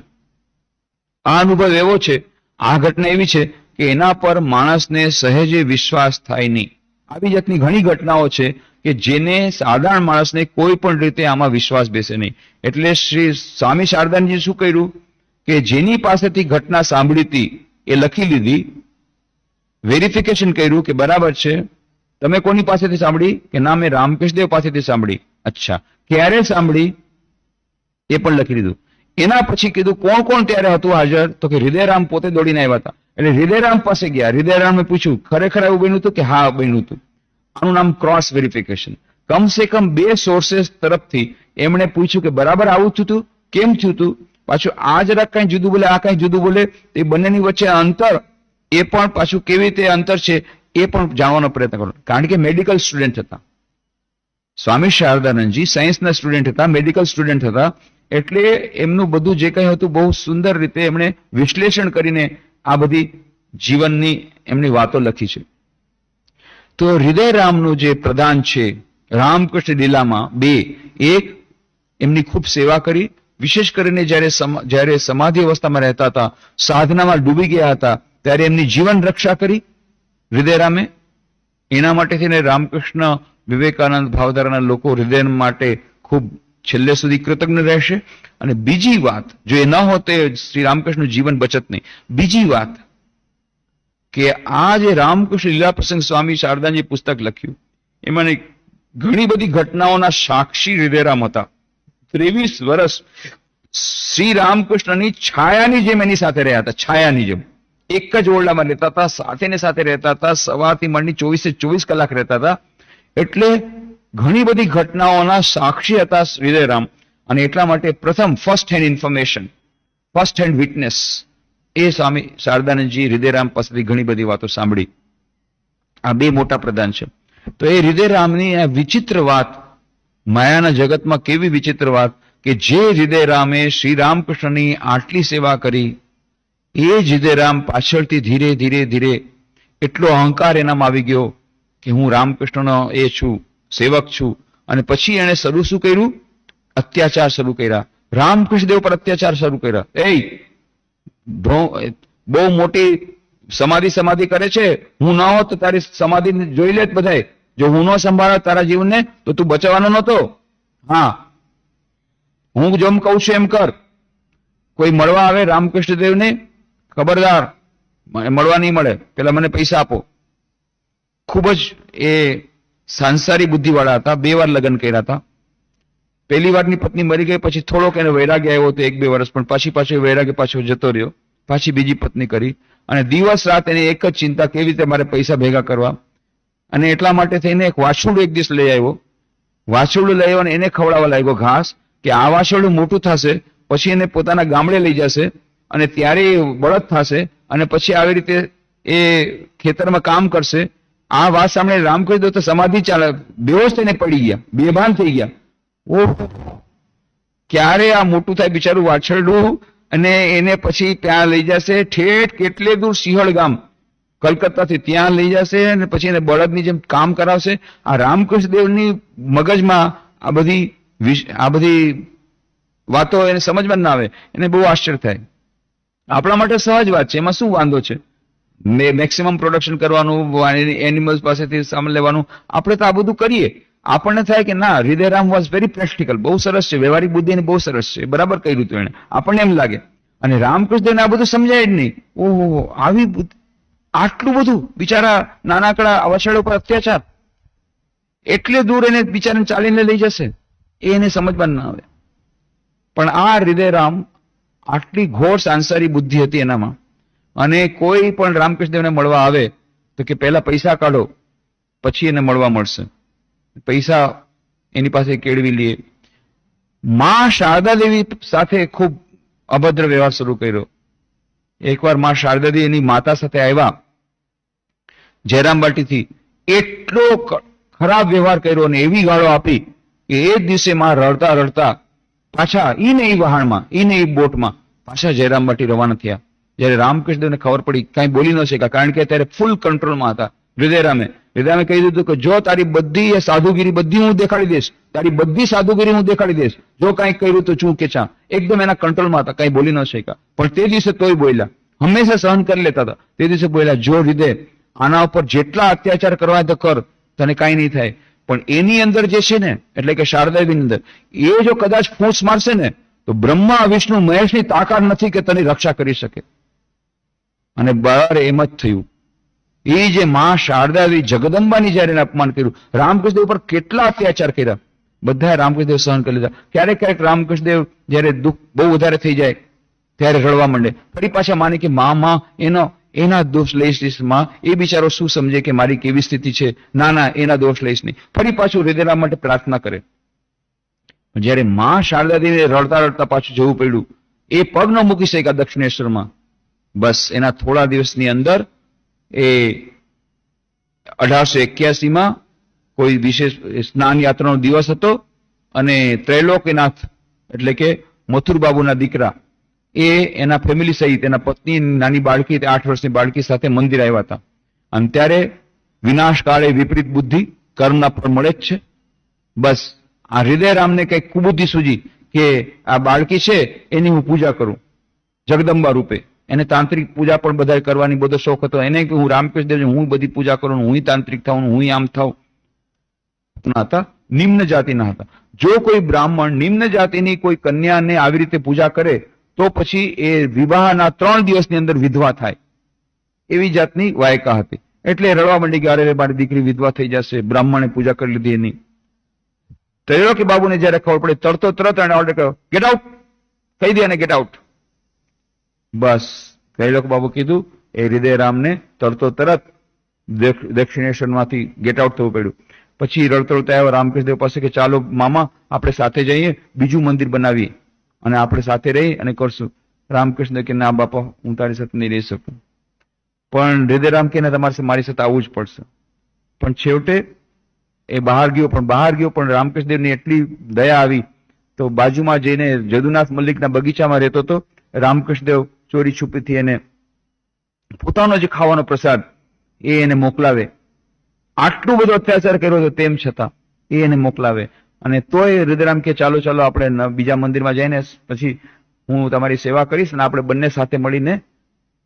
S1: આ અનુભવ એવો છે, આ ઘટના એવી છે કે એના પર માણસને સહેજે વિશ્વાસ થાય નહીં. આવી જાતની ઘણી ઘટનાઓ છે કે જેને સાધારણ માણસને કોઈ પણ રીતે આમાં વિશ્વાસ બેસે નહીં. એટલે શ્રી સ્વામી શારદાનંદજી શું કર્યું કે જેની પાસેથી ઘટના સાંભળી હતી એ લખી લીધી, વેરિફિકેશન કર્યું કે બરાબર છે. તમે કોની પાસેથી સાંભળી? કે ના, મેં રામકૃષ્ણદેવ પાસેથી સાંભળી. અચ્છા, ક્યારે સાંભળી એ પણ લખી લીધું. એના પછી કીધું કોણ કોણ ત્યારે હતું હાજર? તો કે હૃદયરામ પોતે દોડીને આવ્યા હતા. એટલે હૃદયરામ પાસે ગયા, હૃદયરામને પૂછ્યું ખરેખર એવું બન્યું હતું? કે હા બન્યું હતું. આનું નામ ક્રોસ વેરિફિકેશન. કમસે કમ 2 સોર્सेस તરફથી એમણે પૂછ્યું કે બરાબર આવું થયું હતું, કેમ થયું હતું, પાછું આ જરાક કઈ જુદું બોલે, આ કઈ જુદું બોલે, એ બંનેની વચ્ચે અંતર એ પણ પાછું કેવી રીતે અંતર છે એ પણ જાણવાનો પ્રયત્ન કરો. કારણ કે મેડિકલ સ્ટુડન્ટ હતા સ્વામી શારદાનંદજી, સાયન્સના સ્ટુડન્ટ હતા, મેડિકલ સ્ટુડન્ટ હતા. એટલે એમનું બધું જે કંઈ હતું બહુ સુંદર રીતે એમણે વિશ્લેષણ કરીને આ બધી જીવનની એમની વાતો લખી છે. તો હૃદયરામનું જે પ્રદાન છે રામકૃષ્ણ લીલામાં 2, એક એમની ખૂબ સેવા કરી, વિશેષ કરીને જ્યારે સમાધિ અવસ્થામાં રહેતા હતા, સાધનામાં ડૂબી ગયા હતા, ત્યારે એમની જીવન રક્ષા કરી હૃદયરામે. એના માટે થઈને રામકૃષ્ણ વિવેકાનંદ ભાવધારાના લોકો હૃદય માટે ખૂબ છેલ્લે સુધી કૃતજ્ઞ રહેશે. અને બીજી વાત, જો એ ન હોત શ્રી રામકૃષ્ણનું જીવન બચત નહીં. બીજી વાત કે આ જે રામકૃષ્ણ લીલા પ્રસંગ સ્વામી શારદાનંદજી પુસ્તક લખ્યું એમાં ઘણી બધી ઘટનાઓના સાક્ષી હૃદયરામ હતા. 23 વર્ષ શ્રી રામકૃષ્ણની છાયાની જેમ એની સાથે રહ્યા હતા, છાયાની જેમ. એક જ ઓરડામાં રહેતા હતા, સાથે ને સાથે રહેતા હતા, સવારથી માંડી 24 કલાક રહેતા હતા. એટલે ઘણી બધી ઘટનાઓના સાક્ષી હતા હૃદયરામ. અને એટલા માટે પ્રથમ first hand information, first hand witness એ સ્વામી શારદાનંદજી હૃદયરામ પાસેથી ઘણી બધી વાતો સાંભળી. આ 2 મોટા પ્રદાન છે. તો એ હૃદયરામની આ વિચિત્ર વાત, માયાના જગતમાં કેવી વિચિત્ર વાત કે જે હૃદયરામે શ્રી રામકૃષ્ણની આટલી સેવા કરી, એ જ હૃદયરામ પાછળથી ધીરે ધીરે ધીરે એટલો અહંકાર એનામાં આવી ગયો કે હું રામકૃષ્ણનો એ છું, સેવક છું. અને પછી એણે શું કર્યું? અત્યાચાર શરૂ કર્યા, રામકૃષ્ણદેવ પર અત્યાચાર શરૂ કર્યા. બહુ મોટી સમાધિ કરે છે, હું ન હોત તો તારી સમાધિ જોઈ લે બધાય. જો હું ન સંભાળત તારા જીવનને તો તું બચાવવાનો નહોતો. હા, હું જેમ કહું છું એમ કર. કોઈ મળવા આવે રામકૃષ્ણદેવને, ખબરદાર મળવા નહીં મળે, પેલા મને પૈસા આપો. ખૂબ જ એ સાંસારી બુદ્ધિવાળા હતા. 2 વાર લગ્ન કર્યા હતા. પહેલી વારની પત્ની મરી ગઈ, પછી થોડોક એને વૈરાગ્ય આવ્યો હતો 1-2 વર્ષ, પણ પાછો વૈરાગ્ય પાછો જતો રહ્યો. પાછી બીજી પત્ની કરી અને દિવસ રાત એને એક જ ચિંતા, કેવી રીતે મારે પૈસા ભેગા કરવા. અને એટલા માટે થઈને એક વાછરડું એક દિવસ લઈ આવ્યો. વાછરડું લઈ આવ્યો અને એને ખવડાવવા લાગ્યો ઘાસ, કે આ વાછરડું મોટું થશે, પછી એને પોતાના ગામડે લઈ જશે અને ત્યારે એ બળદ થશે અને પછી આવી રીતે એ ખેતરમાં કામ કરશે. આ વાત સાંભળીને રામકૃષ્ણ તો સમાધિ ચાલે, બેહોશ થઈને પડી ગયા, બેભાન થઈ ગયા. ઓ ક્યારે આ મોટું થાય બિચારું વાછરડું, અને એને પછી ત્યાં લઈ જશે ઠેઠ કેટલે દૂર સિંહળ ગામ કલકત્તાથી, ત્યાં લઈ જશે અને પછી એને બળદની જેમ કામ કરાવશે. આ રામકૃષ્ણદેવની મગજમાં આ બધી વાતો એને સમજમાં ના આવે, એને બહુ આશ્ચર્ય થાય. આપણા માટે સહજ વાત છે, એમાં શું વાંધો છે? મેક્સિમમ પ્રોડક્શન કરવાનું, એનિમલ્સ પાસેથી સામાન લેવાનું, આપણે તો આ બધું કરીએ. આપણને થાય કે ના, હૃદયરામ વોઝ વેરી પ્રેક્ટિકલ, બહુ સરસ છે, વ્યવહારિક બુદ્ધિ બહુ સરસ છે, બરાબર કર્યું હતું એને, આપણને એમ લાગે. અને રામકૃષ્ણદેવને આ બધું સમજાય જ નહીં. ઓહો, આવી આટલું બધું બિચારા નાનકડા વાછરડા ઉપર અત્યાચાર, એટલે દૂર એને બિચારાને ચાલીને લઈ જશે, એ એને સમજમાં ના આવે. પણ આ હૃદયરામ આટલી ઘોર સાંસારી બુદ્ધિ હતી એનામાં. અને કોઈ પણ રામકૃષ્ણદેવને મળવા આવે તો કે પહેલા પૈસા કાઢો, પછી એને મળવા મળશે. પૈસા એની પાસે કેળવી લઈએ. માં શારદા દેવી સાથે ખૂબ અભદ્ર વ્યવહાર શરૂ કર્યો. એકવાર માં શારદાજી એની માતા સાથે આવ્યા જયરામ બાટીથી, એટલો ખરાબ વ્યવહાર કર્યો અને એવી ગાળો આપી કે એ જ દિવસે માં રડતા રડતા પાછા ઈ વહાણમાં ઈ બોટમાં પાછા જયરામ બાટી રવાના થયા. જયારે રામકૃષ્ણદેવને ખબર પડી, કાંઈ બોલી ન શક્યા, કારણ કે અત્યારે ફૂલ કંટ્રોલમાં હતા હૃદયરામે કહી દીધું કે જો તારી બધી એ સાધુગીરી બધી હું દેખાડી દઈશ, તારી બધી સાધુગીરી હું દેખાડી દઈશ, જો કાંઈક કર્યું તો ચૂં કે ચા. એકદમ એના કંટ્રોલમાં હતા, કાંઈ બોલી ન શક્યા. પણ તે દિવસે તોય બોલ્યા, હંમેશા સહન કરી લેતા હતા. તે દિવસે બોલ્યા, જો હૃદય આના ઉપર જેટલા અત્યાચાર કરવા તો કર, તને કાંઈ નહીં થાય. પણ એની અંદર જે છે ને, એટલે કે શારદાદેવીની અંદર, એ જો કદાચ ફૂંસ મારશે ને તો બ્રહ્મા વિષ્ણુ મહેશની તાકાત નથી કે તેની રક્ષા કરી શકે. અને બહાર એમ જ થયું. એ જે માં શારદાદેવી જગદંબાની જયારે એને અપમાન કર્યું, રામકૃષ્ણદેવ ઉપર કેટલા અત્યાચાર કર્યા, બધા રામકૃષ્ણદેવ સહન કરી લીધા. ક્યારેક ક્યારેક રામકૃષ્ણદેવ જયારે દુઃખ બહુ વધારે થઈ જાય ત્યારે રડવા માંડે, ફરી પાછા માને કે માં એના દોષ લઈશ માં, એ બિચારો શું સમજે કે મારી કેવી સ્થિતિ છે, ના એના દોષ લઈશ નહીં. ફરી પાછું હૃદયરામ માટે પ્રાર્થના કરે. જયારે માં શારદાદેવી રડતા રડતા પાછું જવું પડ્યું, એ પગ ન મૂકી શક્યા દક્ષિણેશ્વરમાં. બસ એના થોડા દિવસની અંદર એ 1881માં કોઈ વિશેષ સ્નાન યાત્રાનો દિવસ હતો અને ત્રૈલોક્યનાથ એટલે કે મથુરબાબુના દીકરા એ એના ફેમિલી સહિત એના પત્ની, નાની બાળકી, 8 વર્ષની બાળકી સાથે મંદિર આવ્યા હતા. અને ત્યારે વિનાશ કાળે વિપરીત બુદ્ધિ કર્મના ફળ મળે જ છે. બસ આ હૃદયરામને કઈક કુબુદ્ધિ સૂજી કે આ બાળકી છે એની હું પૂજા કરું જગદંબા રૂપે. એને તાંત્રિક પૂજા પણ બધા કરવાની બધો શોખ હતો એને, કે હું રામકૃષ્ણદેવ હું બધી પૂજા કરું, હું તાંત્રિક થાઉં, હું આમ થાઉં. હતા નિમ્ન જાતિના હતા. જો કોઈ બ્રાહ્મણ નિમ્ન જાતિની કોઈ કન્યાને આવી રીતે પૂજા કરે તો પછી એ વિવાહના 3 દિવસની અંદર વિધવા થાય, એવી જાતની વાયકા હતી. એટલે રડવા માંડી કે અરે મારી દીકરી વિધવા થઈ જશે, બ્રાહ્મણે પૂજા કરી લીધી એની. ત્રૈલોક્ય બાબુને જયારે ખબર પડે, તરત એને ઓર્ડર કર્યો, ગેટ આઉટ, કહી દે અને ગેટ આઉટ. બસ ત્રૈલોક્ય બાબુ કીધું, એ હૃદયરામને તરત દક્ષિણેશ્વરમાંથી ગેટ આઉટ થવું પડ્યું. પછી રડતો રડતા આવ્યો રામકૃષ્ણદેવ પાસે કે ચાલો મામા આપણે સાથે જઈએ, બીજું મંદિર બનાવીએ અને આપણે સાથે રહી અને કરશું. રામકૃષ્ણ કે ના બાપા, હું તારી સાથે નહીં રહી શકું. પણ હૃદયરામ કે તમારે મારી સાથે આવવું જ પડશે. પણ છેવટે એ બહાર ગયો, પણ રામકૃષ્ણદેવની એટલી દયા આવી તો બાજુમાં જઈને જદુનાથ મલ્લિકના બગીચામાં રહેતો હતો. રામકૃષ્ણદેવ ચોરી છુપીથી એને પોતાનો જે ખાવાનો પ્રસાદ એ એને મોકલાવે. આટલું બધો અત્યાચાર કર્યો હતો તેમ છતાં એ એને મોકલાવે. અને તોય હૃદયરામ કે ચાલો આપણે બીજા મંદિરમાં જઈને પછી હું તમારી સેવા કરીશ અને આપણે બંને સાથે મળીને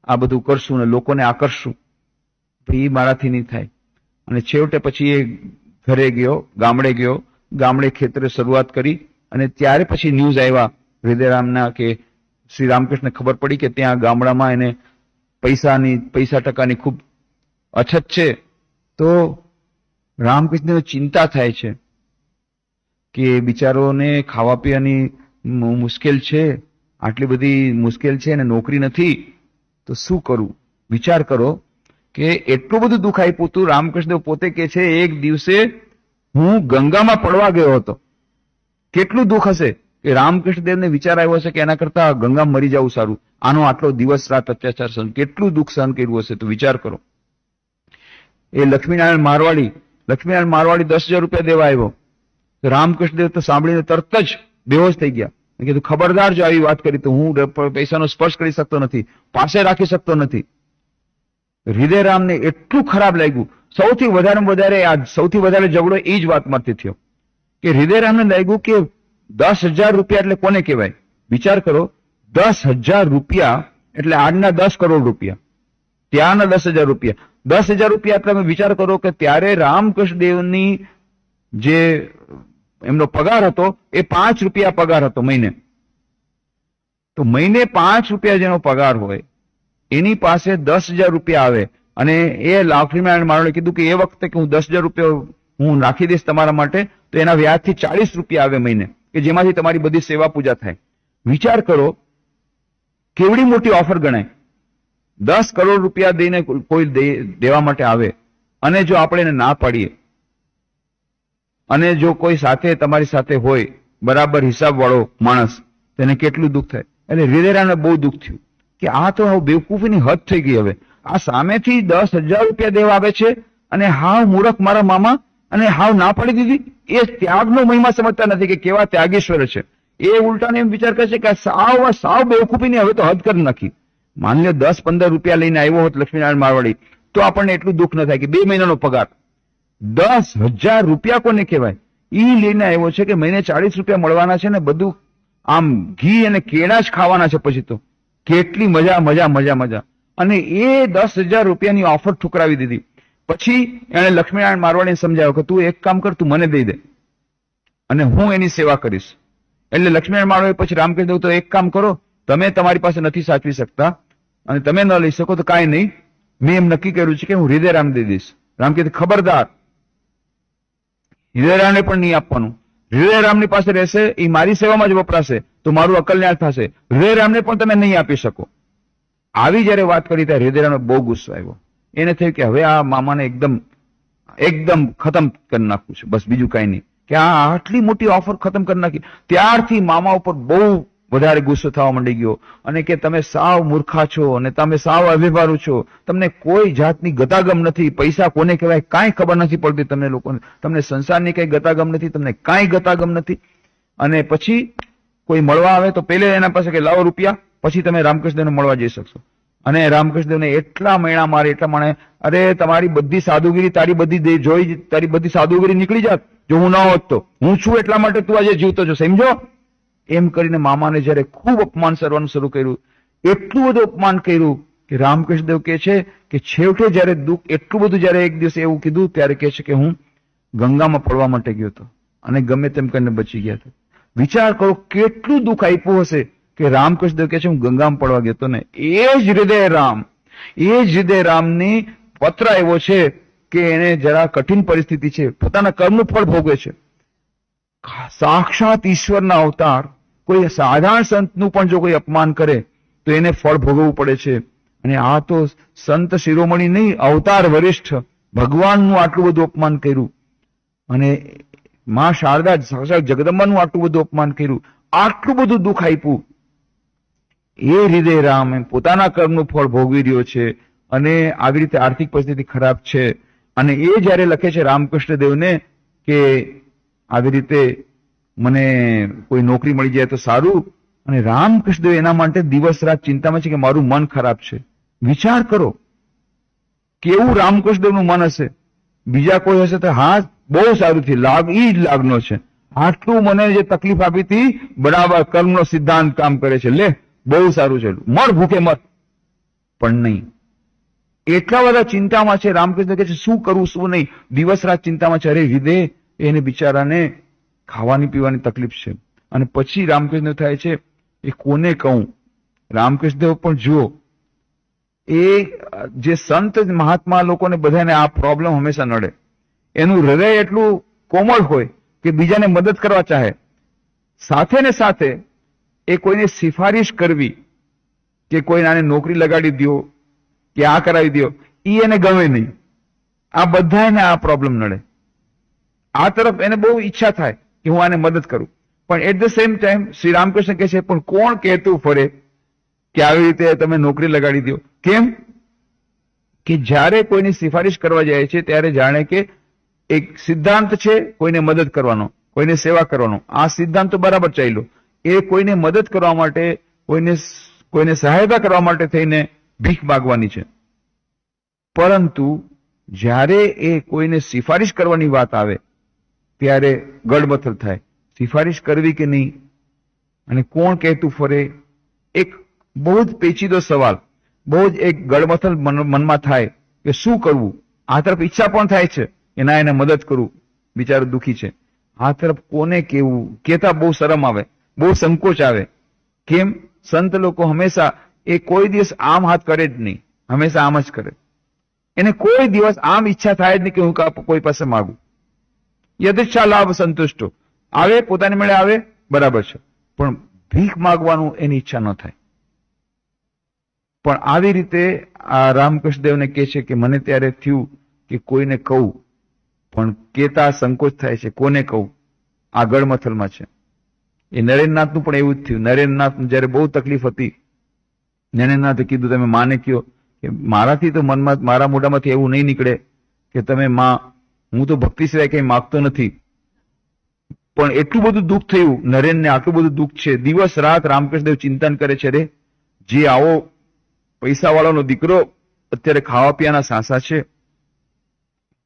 S1: આ બધું કરશું ને લોકોને આકર્ષશું. એ મારાથી નહીં થાય. અને છેવટે પછી એ ઘરે ગયો, ગામડે ખેતરે શરૂઆત કરી. અને ત્યારે પછી ન્યૂઝ આવ્યા હૃદયરામના કે શ્રી રામકૃષ્ણ ખબર પડી કે ત્યાં ગામડામાં એને પૈસા ટકાની ખૂબ અછત છે. તો રામકૃષ્ણને ચિંતા થાય છે કે બિચારોને ખાવા પીવાની મુશ્કેલ છે, આટલી બધી મુશ્કેલ છે અને નોકરી નથી, તો શું કરું? વિચાર કરો કે એટલું બધું દુઃખ આપ્યું હતું. રામકૃષ્ણ પોતે કે છે એક દિવસે હું ગંગામાં પડવા ગયો હતો. કેટલું દુઃખ હશે કે રામકૃષ્ણદેવને વિચાર આવ્યો હશે કે એના કરતા ગંગામાં મરી જવું સારું, આનો આટલો દિવસ રાત અત્યાચાર સહન, કેટલું દુઃખ સહન કર્યું હશે. તો વિચાર કરો. એ લક્ષ્મીનારાયણ મારવાડી 10,000 રૂપિયા દેવા આવ્યો. રામકૃષ્ણદેવ તો સાંભળીને તરત જ બેહોશ થઈ ગયા. કીધું ખબરદાર જો આવી વાત કરી તો હું પૈસાનો સ્પર્શ કરી શકતો નથી, પાસે રાખી શકતો નથી. હૃદયરામને એટલું ખરાબ લાગ્યું. સૌથી વધારે ઝઘડો એ જ વાતમાંથી થયો કે હૃદયરામને લાગ્યું કે 10,000 રૂપિયા એટલે કોને કહેવાય? વિચાર કરો, 10,000 રૂપિયા એટલે આજના 10 કરોડ રૂપિયા, ત્યાંના 10,000 રૂપિયા. 10,000 રૂપિયા એટલે તમે વિચાર કરો કે ત્યારે રામકૃષ્ણદેવની જે એમનો પગાર હતો એ 5 રૂપિયા પગાર હતો મહિને. તો મહિને 5 રૂપિયા જેનો પગાર હોય એની પાસે 10,000 રૂપિયા આવે. અને એ લક્ષ્મીનારાયણ મારવાડીએ કીધું કે એ વખતે કે હું 10,000 રૂપિયા હું નાખી દઈશ તમારા માટે, તો એના વ્યાજથી 40 રૂપિયા આવે મહિને, કે જેમાંથી તમારી બધી સેવા પૂજા થાય. વિચાર કરો કેવડી મોટી ઓફર ગણાય. 10 કરોડ રૂપિયા દઈને કોઈ દેવા માટે આવે અને જો આપણે એને ના પાડીએ અને જો કોઈ સાથે તમારી સાથે હોય બરાબર હિસાબ વાળો માણસ, તેને કેટલું દુઃખ થાય. એટલે હૃદયરામને બહુ દુઃખ થયું
S2: કે આ તો હવે બેવકૂફીની હદ થઈ ગઈ. હવે આ સામેથી 10,000 રૂપિયા દેવા આવે છે અને હાવ મૂર્ખ મારા મામા, અને હાવ ના પાડી દીધી. એ ત્યાગનો મહિમા સમજતા નથી કે કેવા ત્યાગેશ્વર છે. એ ઉલટાને એમ વિચાર કરે છે કે સાવ બેવકૂફીની હવે તો હદ કરી નાખી. માની લો 10-15 રૂપિયા લઈને આવ્યો હોત લક્ષ્મીનારાયણ મારવાડી તો આપણને એટલું દુઃખ ન થાય કે 2 મહિનાનો પગાર. 10,000 રૂપિયા કોને કહેવાય? ઈ લઈને આવ્યો છે કે મહિને 40 રૂપિયા મળવાના છે ને બધું આમ ઘી અને કેળા જ ખાવાના છે. પછી તો કેટલી મજા મજા મજા મજા. અને એ 10,000 રૂપિયાની ઓફર ઠુકરાવી દીધી. પછી એને લક્ષ્મીનારાયણ મારવાડીને સમજાવ્યો કે તું એક કામ કર, તું મને દઈ દે અને હું એની સેવા કરીશ. એટલે લક્ષ્મીનારાયણ મારવાડી પછી રામકૃષ્ણ દેવ તો એક કામ કરો, તમે તમારી પાસે નથી સાચવી શકતા અને તમે ન લઈ શકો તો કાંઈ નહીં, મેં એમ નક્કી કર્યું છે કે હું હૃદયરામ દઈ દઈશ. રામ કીધું ખબરદાર, હૃદયરામને પણ નહીં આપવાનું. હૃદયરામની પાસે રહેશે એ મારી સેવામાં જ વપરાશે તો મારું અકલ્યાણ થશે. હૃદયરામને પણ તમે નહીં આપી શકો. આવી જયારે વાત કરી ત્યારે હૃદયરામને બહુ ગુસ્સો આવ્યો. એને થયું કે હવે આ મામાને એકદમ ખતમ કરી નાખવું છે, બસ બીજું કઈ નહીં. કે આ આટલી મોટી ઓફર ખતમ કરી નાખી. ત્યારથી મામા ઉપર બહુ વધારે ગુસ્સો થવા માંડી ગયો અને કે તમે સાવ મૂર્ખા છો અને તમે સાવ અવ્યવહારુ છો, તમને કોઈ જાતની ગતાગમ નથી, પૈસા કોને કહેવાય કાંઈ ખબર નથી પડતી તમને લોકોને, તમને સંસારની કઈ ગતાગમ નથી, તમને કાંઈ ગતાગમ નથી. અને પછી કોઈ મળવા આવે તો પેલે એના પાસે કે લાવો રૂપિયા, પછી તમે રામકૃષ્ણદેવને મળવા જઈ શકશો. અને રામકૃષ્ણદેવને એટલા મૈણા મારે, એટલા માણે, અરે તમારી બધી સાધુગીરી, તારી બધી સાધુગીરી નીકળી જાત જો હું ન હોત તો. હું છું એટલા માટે તું આજે જીવતો છો, સમજો. એમ કરીને મામાને જયારે ખૂબ અપમાન કરવાનું શરૂ કર્યું, એટલું બધું અપમાન કર્યું કે રામકૃષ્ણદેવ કહે છે કે છેવટે જયારે દુઃખ એટલું બધું, જયારે એક દિવસે એવું કીધું ત્યારે કહે છે કે હું ગંગામાં પડવા માટે ગયો હતો અને ગમે તેમ કરીને બચી ગયા હતા. વિચાર કરો કેટલું દુઃખ આપ્યું હશે કે રામકૃષ્ણદેવ કહે છે હું ગંગામાં પડવા ગયો હતો ને એ જ હૃદયરામની પત્ર આવ્યો છે કે એને જરા કઠિન પરિસ્થિતિ છે, પોતાના કર્મનું ફળ ભોગવે છે. સાક્ષાત ઈશ્વરના અવતાર કોઈ સાધારણ સંતનું પણ જો કોઈ અપમાન કરે તો એને ફળ ભોગવવું પડે છે. અને આ તો સંત શિરોમણી નહીં, અવતાર વરિષ્ઠ ભગવાનનું આટલું બધું અપમાન કર્યું અને માં શારદા સાક્ષાત જગદંબાનું આટલું બધું અપમાન કર્યું, આટલું બધું દુઃખ આપ્યું. એ હૃદયરામ પોતાના કર્મનું ફળ ભોગવી રહ્યો છે અને આવી રીતે આર્થિક પરિસ્થિતિ ખરાબ છે. અને એ જયારે લખે છે રામકૃષ્ણ દેવને કે આવી રીતે મને કોઈ નોકરી મળી જાય તો સારું, અને રામકૃષ્ણ દેવ એના માટે દિવસ રાત ચિંતામાં છે કે મારું મન ખરાબ છે. વિચાર કરો કેવું રામકૃષ્ણ દેવનું મન હશે. બીજા કોઈ હશે તો હા બહુ સારું થયું, લાભ ઈ જ લાભનો છે, આટલું મને જે તકલીફ આપી હતી બરાબર કર્મનો સિદ્ધાંત કામ કરે છે, લે બહુ સારું છે, મર ભૂખે મર. પણ નહીં, એટલા બધા ચિંતામાં છે. રામકૃષ્ણ કહે છે શું કરવું શું નહીં, દિવસ રાત ચિંતામાં છે. અરે હૃદય, એને બિચારાને ખાવાની પીવાની તકલીફ છે. અને પછી રામકૃષ્ણ થાય છે એ કોને કહું. રામકૃષ્ણ પણ જુઓ, એ જે સંત મહાત્મા લોકોને બધાને આ પ્રોબ્લેમ હંમેશા નડે. એનું હૃદય એટલું કોમળ હોય કે બીજાને મદદ કરવા ચાહે. સાથે ને સાથે એ કોઈને સિફારિશ કરવી કે કોઈ આને નોકરી લગાડી દો કે આ કરાવી દો, એ એને ગમે નહીં. આ બધાને આ પ્રોબ્લેમ નડે. આ તરફ એને બહુ ઈચ્છા થાય કે હું આને મદદ કરું, પણ at the same time Shri Ramakrishna કહે છે પણ કોણ કહેતું ફરે કે આવી રીતે તમે નોકરી લગાડી દો. કેમ કે જ્યારે કોઈની સિફારિશ કરવા જાય છે ત્યારે જાણે કે એક સિદ્ધાંત છે કોઈને મદદ કરવાનો, કોઈને સેવા કરવાનો. આ સિદ્ધાંત તો બરાબર ચાલ્યો, એ કોઈને મદદ કરવા માટે, કોઈને સહાયતા કરવા માટે થઈને ભીખ માગવાની છે. પરંતુ જ્યારે એ કોઈને સિફારિશ કરવાની વાત આવે ત્યારે ગડબથલ થાય, સિફારિશ કરવી કે નહીં અને કોણ કહેતું ફરે. એક બહુ જ પેચીદો સવાલ, બહુ જ એક ગડમથલ મનમાં થાય કે શું કરવું. આ તરફ ઈચ્છા પણ થાય છે કે ના એને મદદ કરું, બિચારો દુઃખી છે. આ તરફ કોને કેવું, કેતા બહુ શરમ આવે, બહુ સંકોચ આવે. કેમ? સંત લોકો હંમેશા એ કોઈ દિવસ આમ હાથ કરે જ નહીં, હંમેશા આમ જ કરે. એને કોઈ દિવસ આમ ઈચ્છા થાય જ નહીં કે હું કોઈ પાસે માગું. યદિચ્છા લાભ સંતુષ્ટો, આવે પોતાની મેળે આવે બરાબર છે, પણ ભીખ માગવાનું એની ઈચ્છા ન થાય. પણ આવી રીતે આ રામકૃષ્ણદેવને કહે છે કે મને ત્યારે થયું કે કોઈને કહું પણ કેતા સંકોચ થાય છે, કોને કહું. આ ગડમથલમાં છે. એ નરેન્દ્રનાથનું પણ એવું જ થયું. નરેન્દ્રનાથનું જયારે બહુ તકલીફ હતી જ્ઞાનેન્દ્રનાથે કીધું, તમે માને કયો કે મારાથી તો મનમાં, મારા મોઢામાંથી એવું નહીં નીકળે કે તમે માં, હું તો ભક્તિ સિવાય કઈ માગતો નથી. પણ એટલું બધું દુઃખ થયું, નરેનને આટલું બધું દુઃખ છે, દિવસ રાત રામકૃષ્ણદેવ ચિંતન કરે છે, રે જે આવો પૈસાવાળાનો દીકરો અત્યારે ખાવા પીવાના સાસા છે.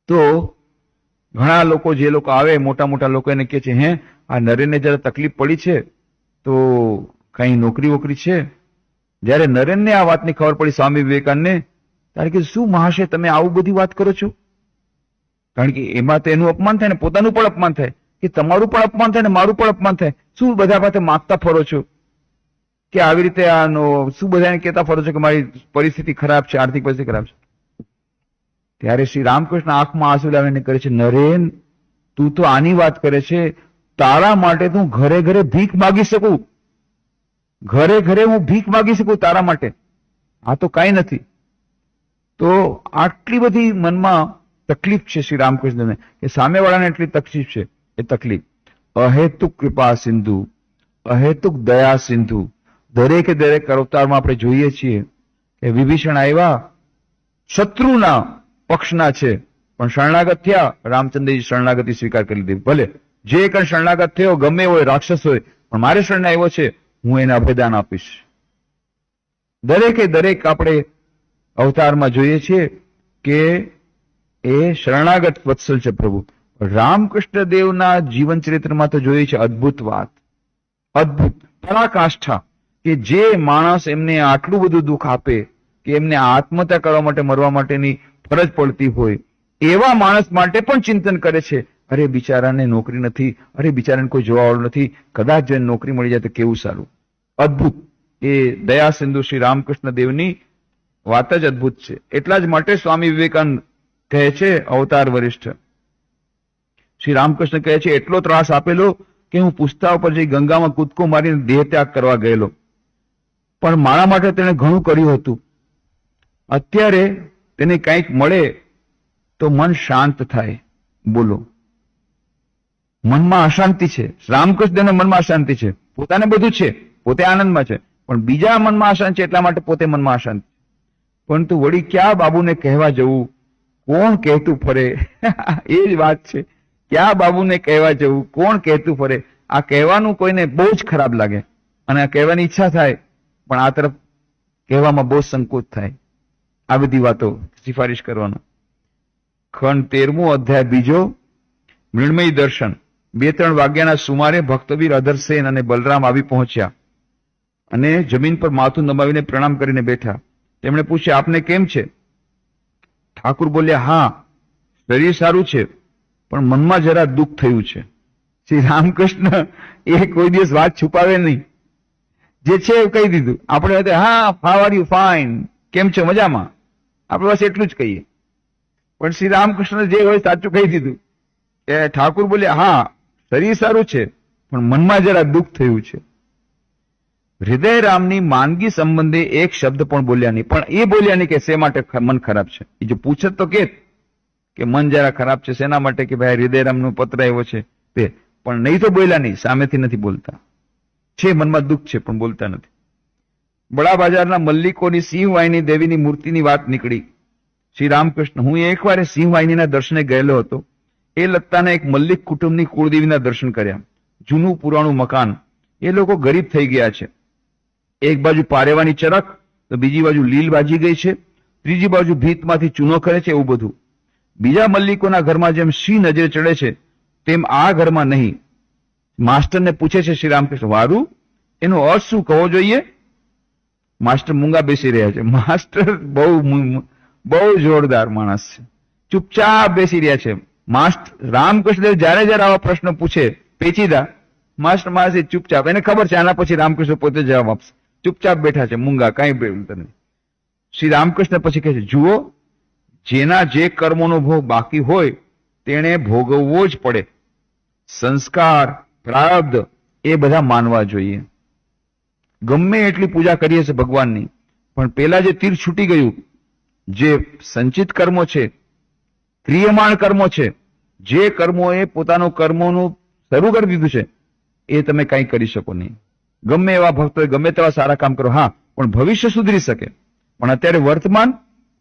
S2: તો ઘણા લોકો, જે લોકો આવે, મોટા મોટા લોકો એને કહે છે, હે આ નરેનને જરા તકલીફ પડી છે તો કઈ નોકરી વોકરી છે? જયારે નરેનને આ વાતની ખબર પડી, સ્વામી વિવેકાનંદને, ત્યારે કીધું, શું મહાશય તમે આવું બધી વાત કરો છો? કારણ કે એમાં તો એનું અપમાન થાય ને પોતાનું પણ અપમાન થાય, કે તમારું પણ અપમાન થાય ને મારું પણ અપમાન થાય. શું બધા પાસે માગતા ફરો છો કે આવી રીતે આનો શું બધાને કહેતા ફરો છો કે મારી પરિસ્થિતિ ખરાબ છે, આર્થિક પરિસ્થિતિ ખરાબ છે? ત્યારે શ્રી રામકૃષ્ણ આંખમાં આંસુ લાવીને કરે છે, નરેન તું તો આની વાત કરે છે, તારા માટે તું ઘરે ઘરે ભીખ માગી શકું, ઘરે ઘરે હું ભીખ માગી શકું તારા માટે, આ તો કાંઈ નથી. તો આટલી બધી મનમાં તકલીફ છે શ્રી રામકૃષ્ણને, કે સામેવાળાને એટલી તકલીફ છે. એ તકલીફ અહેતુક કૃપા સિંધુ, અહેતુક દયા સિંધુ. દરેકે દરેક અવતારમાં આપણે જોઈએ છીએ કે વિભીષણ આવ્યા, શત્રુના પક્ષના છે, પણ શરણાગત થયા, રામચંદ્રજી શરણાગતિ સ્વીકાર કરી લીધી. ભલે જે કણ શરણાગત થયો, ગમે હોય, રાક્ષસ હોય, પણ મારે શરણે આવ્યો છે, હું એને અભયદાન આપીશ. દરેકે દરેક આપણે અવતારમાં જોઈએ છીએ કે એ શરણાગત વત્સલ છે પ્રભુ. રામકૃષ્ણ દેવના જીવન ચરિત્રમાં તો જોઈએ છે અદ્ભુત વાત, અદ્ભુત પરાકાષ્ઠા, કે જે માણસ એમને આટલું બધું દુઃખ આપે કે એમને આત્મહત્યા કરવા માટે, મરવા માટેની ફરજ પડતી હોય, એવા માણસ માટે પણ ચિંતન કરે છે. અરે બિચારાને નોકરી નથી, અરે બિચારાને કોઈ જોવાવાળું નથી, કદાચ જો નોકરી મળી જાય તો કેવું સારું. અદ્ભુત એ દયા સિંધુ શ્રી રામકૃષ્ણ દેવની વાત જ અદ્ભુત છે. એટલા જ માટે સ્વામી વિવેકાનંદ કહે છે, અવતાર વરિષ્ઠ શ્રી રામકૃષ્ણ કહે છે, એટલો ત્રાસ આપેલો કે હું પૂછતા ઉપર જઈ ગંગામાં કૂદકો મારીને દેહ ત્યાગ કરવા ગયેલો, પણ મારા માટે તેણે ઘણું કર્યું હતું. અત્યારે તેને કંઈક મળે તો મન શાંત થાય. બોલો, મનમાં અશાંતિ છે, રામકૃષ્ણના મનમાં અશાંતિ છે, પોતાને બધું છે, પોતે આનંદમાં છે, પણ બીજા મનમાં અશાંત છે, એટલા માટે પોતે મનમાં અશાંત. પરંતુ વળી ક્યાં બાબુને કહેવા જવું, કોણ કહેતું ફરે? એ જ વાત છે, ક્યાં બાબુને કહેવા જવું, કોણ કહેતું ફરે? આ કહેવાનું કોઈને બહુ જ ખરાબ લાગે અને આ કહેવાની ઈચ્છા થાય, પણ આ તરફ કહેવામાં બહુ સંકોચ થાય. આ બધી વાતો સિફારિશ કરવાનો. ખંડ 13મો અધ્યાય બીજો, મૃણમય દર્શન. 2-3 વાગ્યાના સુમારે ભક્તવીર અધરસેન અને બલરામ આવી પહોંચ્યા અને જમીન પર માથું નમાવીને પ્રણામ કરીને બેઠા. તેમણે પૂછ્યું, આપને કેમ છે? ઠાકુર બોલ્યા, હા શરીર સારું છે, પણ મનમાં જરા દુઃખ થયું છે. શ્રી રામકૃષ્ણ એ કોઈ દિવસ વાત છુપાવે નહીં, જે છે એ કહી દીધું. આપણે હા હાઉ આર યુ, ફાઇન, કેમ છે, મજામાં, આપણે બસ એટલું જ કહીએ. પણ શ્રી રામકૃષ્ણ જે હોય સાચું કહી દીધું. એ ઠાકુર બોલ્યા, હા શરીર સારું છે, પણ મનમાં જરા દુઃખ થયું છે. હૃદય રામની માંદગી સંબંધે એક શબ્દ પણ બોલ્યા નહીં, પણ એ બોલ્યા નહીં કે શે માટે મન ખરાબ છે. એ જો પૂછત તો કે મન જરા ખરાબ છે શેના માટે, કે ભાઈ હૃદયરામનો પત્ર આવ્યો છે તે, પણ નહીં તો બોલ્યા નહીં, સામેથી નથી બોલતા. છે મનમાં દુઃખ છે પણ બોલતા નથી. બડા બજારના મલ્લિકોની સિંહવાહિની દેવીની મૂર્તિની વાત નીકળી. શ્રી રામકૃષ્ણ, હું એકવાર સિંહવાહિનીના દર્શને ગયેલો હતો. એ લત્તાના એક મલ્લિક કુટુંબની કુળદેવીના દર્શન કર્યા. જૂનું પુરાણું મકાન, એ લોકો ગરીબ થઈ ગયા છે. એક બાજુ પારેવાની ચરક, તો બીજી બાજુ લીલ બાજી ગઈ છે, ત્રીજી બાજુ ભીતમાંથી ચૂનો કરે છે, એવું બધું. બીજા મલ્લિકોના ઘરમાં જેમ સિંહ નજરે ચડે છે તેમ આ ઘરમાં નહીં. માસ્ટરને પૂછે છે શ્રી રામકૃષ્ણ, વારું એનો અર્થ શું કહવો જોઈએ? માસ્ટર મૂંગા બેસી રહ્યા છે. માસ્ટર બહુ જોરદાર માણસ છે, ચૂપચાપ બેસી રહ્યા છે. માસ્ટર રામકૃષ્ણદેવ જયારે જયારે આવા પ્રશ્ન પૂછે પેચીદા, માસ્ટર માણસ ચૂપચાપ, એને ખબર છે આના પછી રામકૃષ્ણ પોતે જવાબ આપશે, ચૂપચાપ બેઠા છે, મૂંગા, કઈ બોલતા નથી. શ્રી રામકૃષ્ણ પછી કહે છે, જુઓ, જેના જે કર્મોનો ભોગ બાકી હોય તેણે ભોગવવો જ પડે. સંસ્કાર, પ્રારબ્ધ એ બધા માનવા જોઈએ. ગમે એટલી પૂજા કરીએ છીએ ભગવાનની, પણ પેલા જે તીર છૂટી ગયું, જે સંચિત કર્મો છે, ક્રિયમાણ કર્મો છે, જે કર્મોએ પોતાનું કર્મોનું શરૂ કરી દીધું છે, એ તમે કંઈ કરી શકો નહીં. ગમે એવા ભક્તો, ગમે તેવા સારા કામ કરો, હા પણ ભવિષ્ય સુધરી શકે. પણ અત્યારે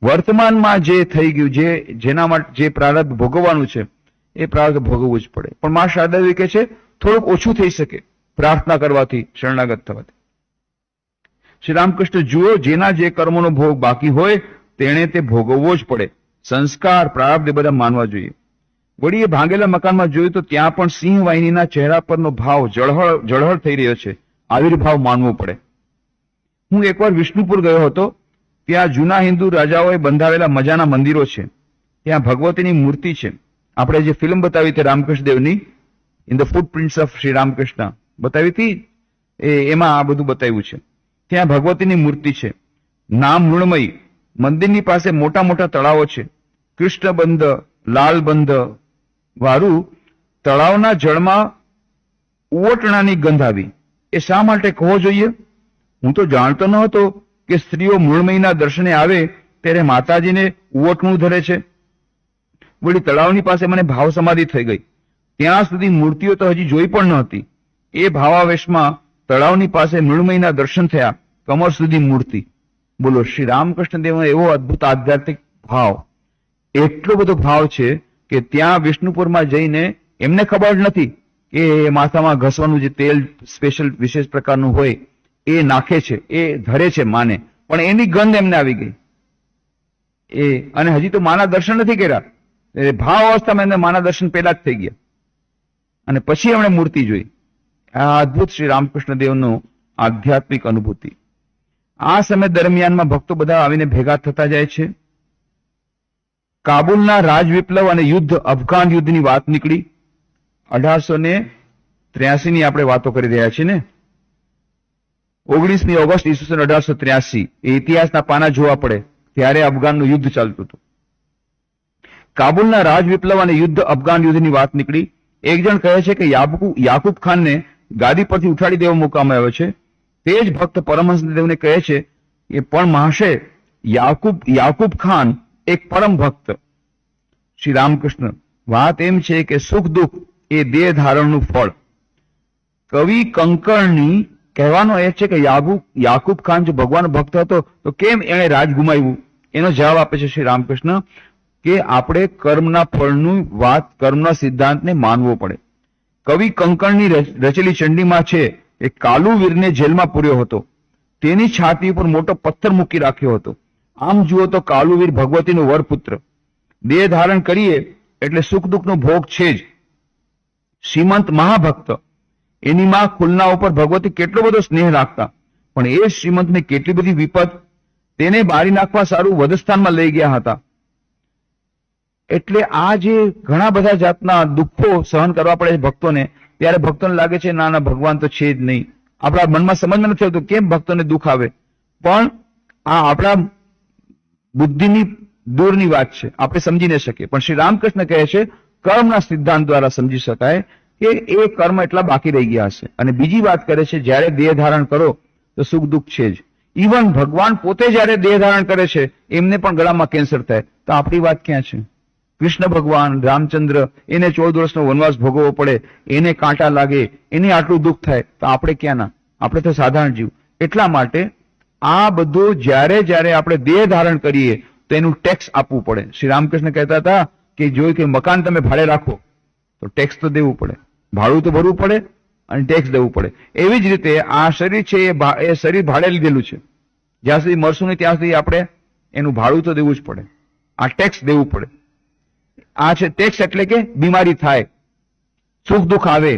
S2: વર્તમાનમાં જે થઈ ગયું, જેના માટે જે પ્રારબ્ધ ભોગવવાનું છે એ પ્રારબ્ધ ભોગવવું જ પડે. પણ મા શારદાદેવી કહે છે થોડુંક ઓછું થઈ શકે પ્રાર્થના કરવાથી, શરણાગત થવાથી. શ્રી રામકૃષ્ણ જુઓ, જેના જે કર્મોનો ભોગ બાકી હોય તેણે તે ભોગવવો જ પડે. સંસ્કાર, પ્રારબ્ધ એ બધા માનવા જોઈએ. વળી એ ભાંગેલા મકાનમાં જોયું તો ત્યાં પણ સિંહ વાહિનીના ચહેરા પરનો ભાવ જળહળ થઈ રહ્યો છે. આવિર્ભાવ માનવો પડે. હું એકવાર વિષ્ણુપુર ગયો હતો. ત્યાં જૂના હિન્દુ રાજાઓએ બંધાવેલા મજાના મંદિરો છે. ત્યાં ભગવતીની મૂર્તિ છે. આપણે જે ફિલ્મ બતાવી હતી રામકૃષ્ણદેવની, in the footprints of Shri Ramakrishna બતાવી હતી, એમાં આ બધું બતાવ્યું છે. ત્યાં ભગવતીની મૂર્તિ છે. નામ મૃણમયી. મંદિરની પાસે મોટા મોટા તળાવો છે. કૃષ્ણબંધ, લાલબંધ વાળું તળાવના જળમાં ઉવટણાની ગંધ આવી. એ શા માટે કહો જોઈએ? હું તો જાણતો ન હતો કે સ્ત્રીઓ મૃણમયીના દર્શને આવે ત્યારે માતાજીને ઉવટણું ધરે છે. વળી તળાવની પાસે મને ભાવ સમાધિ થઈ ગઈ. ત્યાં સુધી મૂર્તિઓ તો હજી જોઈ પણ ન હતી. એ ભાવાવેશમાં તળાવની પાસે મૃણમયીના દર્શન થયા. કમર સુધી મૂર્તિ. બોલો, શ્રી રામકૃષ્ણ દેવનો એવો અદભુત આધ્યાત્મિક ભાવ, એટલો બધો ભાવ છે કે ત્યાં વિષ્ણુપુરમાં જઈને એમને ખબર નથી કે માથામાં ઘસવાનું જે તેલ સ્પેશિયલ વિશેષ પ્રકારનું હોય એ નાખે છે, એ ધરે છે માને, પણ એની ગંધ એમને આવી ગઈ. અને હજી તો માના દર્શન નથી કર્યા. ભાવ અવસ્થામાં એમને માના દર્શન પહેલા જ થઈ ગયા અને પછી એમણે મૂર્તિ જોઈ. આ અદભુત શ્રી રામકૃષ્ણ દેવનો આધ્યાત્મિક અનુભૂતિ. આ સમય દરમિયાનમાં ભક્તો બધા આવીને ભેગા થતા જાય છે. કાબુલના રાજવિપ્લવ અને યુદ્ધ, અફઘાન યુદ્ધની વાત નીકળી. 1883 ની આપણે વાતો કરી રહ્યા છીએ ને. 19મી ઓગસ્ટ ઈસવીસન 1883 એ ઇતિહાસના પાના જોવા પડે ત્યારે અફઘાનનું યુદ્ધ ચાલતું હતું. કાબુલના રાજવિપ્લવ અને યુદ્ધ, અફઘાન યુદ્ધની વાત નીકળી. એક જણ કહે છે કે યાકુબ ખાનને ગાદી પરથી ઉઠાડી દેવો મૂકવામાં આવ્યો છે. તે જ ભક્ત પરમહંસદેવને કહે છે કે પણ મહાશય, યાકુબ ખાન એક પરમ ભક્ત. શ્રી રામકૃષ્ણ, વાત એમ છે કે સુખ દુઃખ એ દેહ ધારણનું ફળ. કવિ કંકણની કહેવાનો એ છે કે યાકુબ ખાન જો ભગવાન ભક્ત હતો તો કેમ એણે રાજ ગુમાવ્યું? એનો જવાબ આપે છે શ્રી રામકૃષ્ણ કે આપણે કર્મના ફળનું વાત, કર્મના સિદ્ધાંતને માનવો પડે. કવિ કંકણની રચેલી ચંડીમાં છે એ કાલુવીરને જેલમાં પૂર્યો હતો. તેની છાતી ઉપર મોટો પથ્થર મૂકી રાખ્યો હતો. આમ જુઓ તો કાલુવીર ભગવતીનો વરપુત્ર. દેહ ધારણ કરીએ એટલે સુખ દુઃખનો ભોગ છે જ. શ્રીમંત મહાભક્ત, એની માં ખુલના ઉપર ભગવતી કેટલો બધો સ્નેહ રાખતા, પણ એ શ્રીમંતને કેટલી બધી વિપત, તેને બારી નાખવા સારું વધસ્થાનમાં લઈ ગયા હતા. એટલે આ જે ઘણા બધા જાતના દુઃખો સહન કરવા પડે છે ભક્તોને, ત્યારે ભક્તોને લાગે છે ના ભગવાન તો છે જ નહીં. આપણા મનમાં સમજમાં નથી આવતું કેમ ભક્તોને દુઃખ આવે, પણ આ આપણા બુદ્ધિની દૂરની વાત છે, આપણે સમજી ન શકીએ. પણ શ્રી રામકૃષ્ણ કહે છે કર્મના સિદ્ધાંત દ્વારા સમજી શકાય કે એ કર્મ એટલા બાકી રહી ગયા હશે. અને બીજી વાત કરે છે જ્યારે દેહ ધારણ કરો તો સુખ દુઃખ છે જ. ઇવન ભગવાન પોતે જ્યારે દેહ ધારણ કરે છે એમને પણ ગળામાં કેન્સર થાય, તો આપણી વાત ક્યાં છે? કૃષ્ણ ભગવાન, રામચંદ્ર, એને 14 વર્ષનો વનવાસ ભોગવવો પડે, એને કાંટા લાગે, એને આટલું દુઃખ થાય, તો આપણે ક્યાંના? આપણે તો સાધારણ જીવ. એટલા માટે આ બધું જ્યારે આપણે દેહ ધારણ કરીએ તો એનું ટેક્સ આપવું પડે. શ્રી રામકૃષ્ણ કહેતા હતા કે જો કે મકાન તમે ભાડે રાખો તો ટેક્સ તો દેવું પડે, ભાડું તો ભરવું પડે અને ટેક્સ દેવું પડે. એવી જ રીતે આ શરીર છે એ શરીર ભાડે લીધેલું છે. જ્યાં સુધી મરશું નહીં ત્યાં સુધી આપણે એનું ભાડું તો દેવું જ પડે, આ ટેક્સ દેવું પડે. આ છે ટેક્સ, એટલે કે બીમારી થાય, સુખ દુઃખ આવે,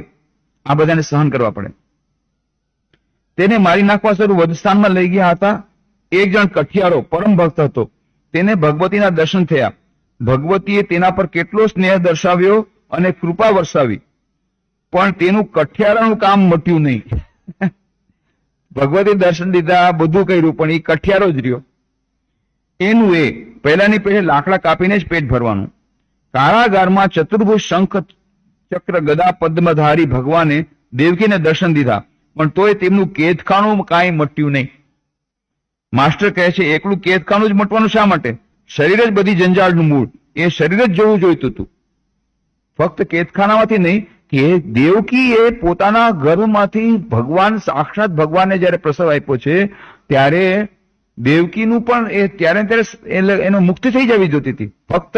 S2: આ બધાને સહન કરવા પડે. તેને મારી નાખવા સ્વરૂપ વધસ્થાનમાં લઈ ગયા હતા. એક જણ કઠિયારો પરમ ભક્ત હતો. તેને ભગવતીના દર્શન થયા. ભગવતીએ તેના પર કેટલો સ્નેહ દર્શાવ્યો અને કૃપા વરસાવી, પણ તેનું કઠિયારાનું કામ મટ્યું નહીં. ભગવતી દર્શન દીધા, બધું કર્યું, પણ એ કઠિયારો જ રહ્યો. એનું પહેલાની પેઢે લાકડા કાપીને જ પેટ ભરવાનું. કારાગારમાં ચતુર્ભુજ શંખ ચક્ર ગદા પદ્મધારી ભગવાને દેવકીને દર્શન દીધા, પણ તોય તેમનું કેદખાનું કાંઈ મટ્યું નહીં. માસ્ટર કહે છે એકલું કેદખાનું જ મટવાનું શા માટે? શરીર જ બધી જંજાળનું મૂળ, એ શરીર જ જોવું જોઈતું હતું. ફક્ત કેદખાનામાંથી નહીં, કે દેવકી એ પોતાના ગર્ભમાંથી ભગવાન, સાક્ષાત ભગવાનને જયારે પ્રસવ આપ્યો છે ત્યારે દેવકીનું પણ ત્યારે એનો મુક્તિ થઈ જવી જોતી હતી. ફક્ત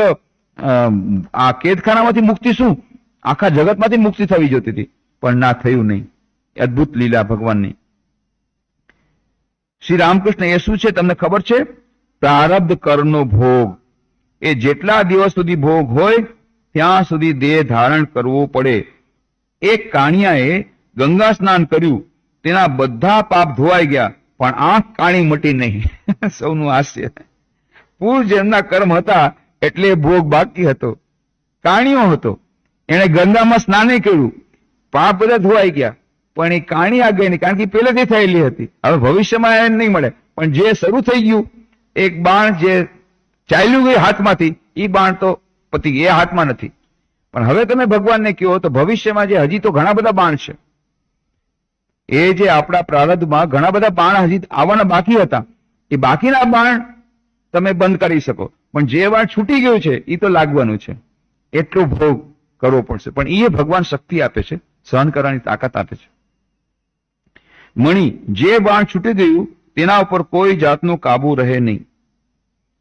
S2: આ કેદખાનામાંથી મુક્તિ શું, આખા જગતમાંથી મુક્તિ થવી જોતી હતી, પણ ના થયું નહીં. અદ્ભુત લીલા ભગવાનની. શ્રી રામકૃષ્ણ એ શું છે તમને ખબર છે? પ્રારબ્ધ કરનો ભોગ. એ જેટલા દિવસ સુધી ભોગ હોય ત્યાં સુધી દેહ ધારણ કરવો પડે. એક કાણિયાએ ગંગા સ્નાન કર્યું, તેના બધા પાપ ધોવાઈ ગયા, પણ આંખ કાણી મટી નહીં. સૌનું હાસ્ય. પૂર્વજન્મના કર્મ હતા એટલે ભોગ બાકી હતો, કાણિયો હતો. એણે ગંગામાં સ્નાન કર્યું, પાપ બધા ધોવાઈ ગયા, પણ એ કાણી આ ગઈ નહીં, કારણ કે પહેલેથી થયેલી હતી. હવે ભવિષ્યમાં એને નહીં મળે, પણ જે શરૂ થઈ ગયું, એક બાણ જે ચાલ્યું ગયું હાથમાંથી, એ બાણ તો પતી ગયું, એ હાથમાં નથી. પણ હવે તમે ભગવાનને કહો તો ભવિષ્યમાં જે હજી તો ઘણા બધા બાણ છે, એ જે આપણા પ્રારબ્ધમાં ઘણા બધા બાણ હજી આવવાના બાકી હતા, એ બાકીના બાણ તમે બંધ કરી શકો, પણ જે બાણ છૂટી ગયું છે એ તો લાગવાનું છે. એટલો ભોગ કરવો પડશે, પણ એ ભગવાન શક્તિ આપે છે, સહન કરવાની તાકાત આપે છે. મણી, જે બાણ છૂટી ગયું તેના ઉપર કોઈ જાતનો કાબુ રહે નહીં.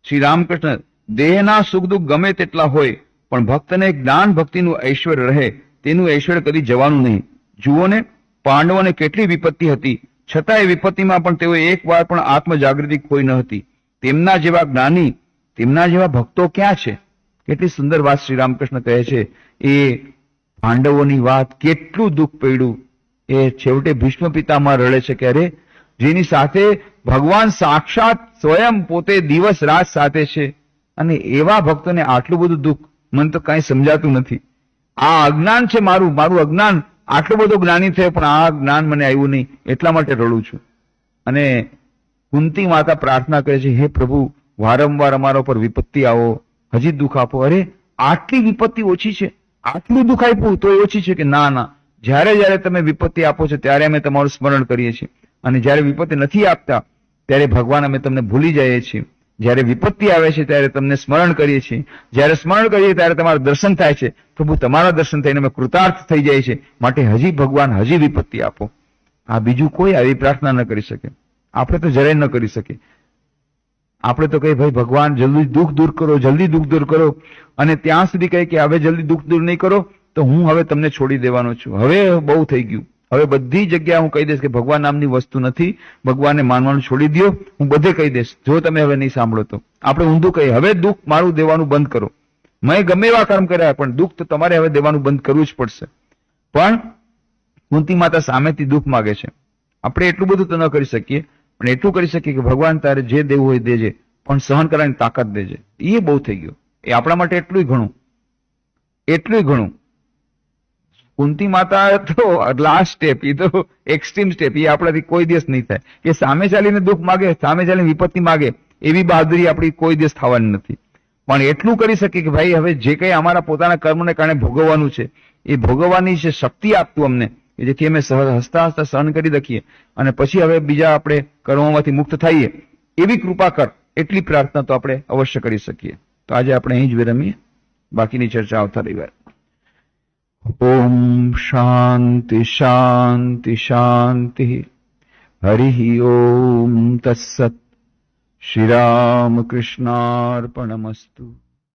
S2: શ્રી રામકૃષ્ણ, દેહના સુખ દુઃખ ગમે તેટલા હોય, પણ ભક્તને જ્ઞાન ભક્તિનું ઐશ્વર્ય રહે, તેનું ઐશ્વર્ય કદી જવાનું નહીં. જુઓ ને, પાંડવોને કેટલી વિપત્તિ હતી, છતાં એ વિપત્તિમાં પણ તેઓ એક વાર પણ આત્મજાગૃતિ ખોઈ ન હતી. તેમના જેવા જ્ઞાની, તેમના જેવા ભક્તો ક્યાં છે? કેટલી સુંદર વાત શ્રી રામકૃષ્ણ કહે છે. એ પાંડવોની વાત, કેટલું દુઃખ પડ્યું. એ છેવટે ભીષ્મ પિતામાં રડે છે કે અરે, જેની સાથે ભગવાન સાક્ષાત સ્વયં પોતે દિવસ રાત સાથે છે, અને એવા ભક્તોને આટલું બધું દુઃખ, મને તો કઈ સમજાતું નથી. આ અજ્ઞાન છે મારું અજ્ઞાન. આટલો બધો જ્ઞાની થયો પણ આ જ્ઞાન મને આવ્યું નહીં, એટલા માટે રડું છું. અને કુંતી માતા પ્રાર્થના કરે છે, હે પ્રભુ, વારંવાર અમારા ઉપર વિપત્તિ આવો, હજી દુઃખ આપો. અરે, આટલી વિપત્તિ ઓછી છે, આટલું દુઃખ આપ્યું તો ઓછી છે? કે ના, જ્યારે જ્યારે તમે વિપત્તિ આપો છો ત્યારે અમે તમારું સ્મરણ કરીએ છીએ, અને જ્યારે વિપત્તિ નથી આપતા ત્યારે ભગવાન અમે તમને ભૂલી જઈએ છીએ. જ્યારે વિપત્તિ આવે છે ત્યારે તમને સ્મરણ કરીએ છીએ, જ્યારે સ્મરણ કરીએ ત્યારે તમારું દર્શન થાય છે. પ્રભુ, તમારા દર્શન થઈને અમે કૃતાર્થ થઈ જાય છે, માટે હજી ભગવાન હજી વિપત્તિ આપો. આ બીજું કોઈ આવી પ્રાર્થના ન કરી શકે. આપણે તો જરાય ન કરી શકીએ. આપણે તો કહીએ ભાઈ ભગવાન જલ્દી દુઃખ દૂર કરો, જલ્દી દુઃખ દૂર કરો, અને ત્યાં સુધી કહે કે હવે જલ્દી દુઃખ દૂર નહીં કરો તો હું હવે તમને છોડી દેવાનો છું, હવે બહુ થઈ ગયું, હવે બધી જગ્યાએ હું કહી દઈશ કે ભગવાન નામની વસ્તુ નથી, ભગવાનને માનવાનું છોડી દો, હું બધે કહી દઈશ, જો તમે હવે નહીં સાંભળો તો. આપણે ઊંધું કહીએ, હવે દુઃખ મારું દેવાનું બંધ કરો. મેં ગમે એવા કર્મ કર્યા, પણ દુઃખ તો તમારે હવે દેવાનું બંધ કરવું જ પડશે. પણ કુંતી માતા સામેથી દુઃખ માગે છે. આપણે એટલું બધું તો ન કરી શકીએ, પણ એટલું કરી શકીએ કે ભગવાન તારે જે દેવું હોય દેજે, પણ સહન કરવાની તાકાત દેજે. એ બહુ થઈ ગયું. એ આપણા માટે એટલું ઘણું, એટલું ઘણું. કુંતી માતા તો લાસ્ટ સ્ટેપ, એ તો એક્સ્ટ્રીમ સ્ટેપ, એ આપણાથી કોઈ દિવસ નહીં થાય કે સામે ચાલીને દુઃખ માગે, સામે ચાલીને વિપત્તિ માગે, એવી બહાદુરી આપણી કોઈ દિવસ થવાની નથી. પણ એટલું કરી શકીએ કે ભાઈ હવે જે કંઈ અમારા પોતાના કર્મને કારણે ભોગવવાનું છે એ ભોગવવાની છે શક્તિ આપતું અમને, જેથી અમે હસતા હસતા સહન કરી શકીએ, અને પછી હવે બીજા આપણે કર્મોમાંથી મુક્ત થઈએ, એવી કૃપા કર. એટલી પ્રાર્થના તો આપણે અવશ્ય કરી શકીએ. તો આજે આપણે અહીં જ વિરમીએ, બાકીની ચર્ચા આવતા રવિવારે. ઓમ શાંતિ શાંતિ શાંતિ. હરિ ઓમ તત્સત. શ્રી રામ કૃષ્ણાર્પણમસ્તુ.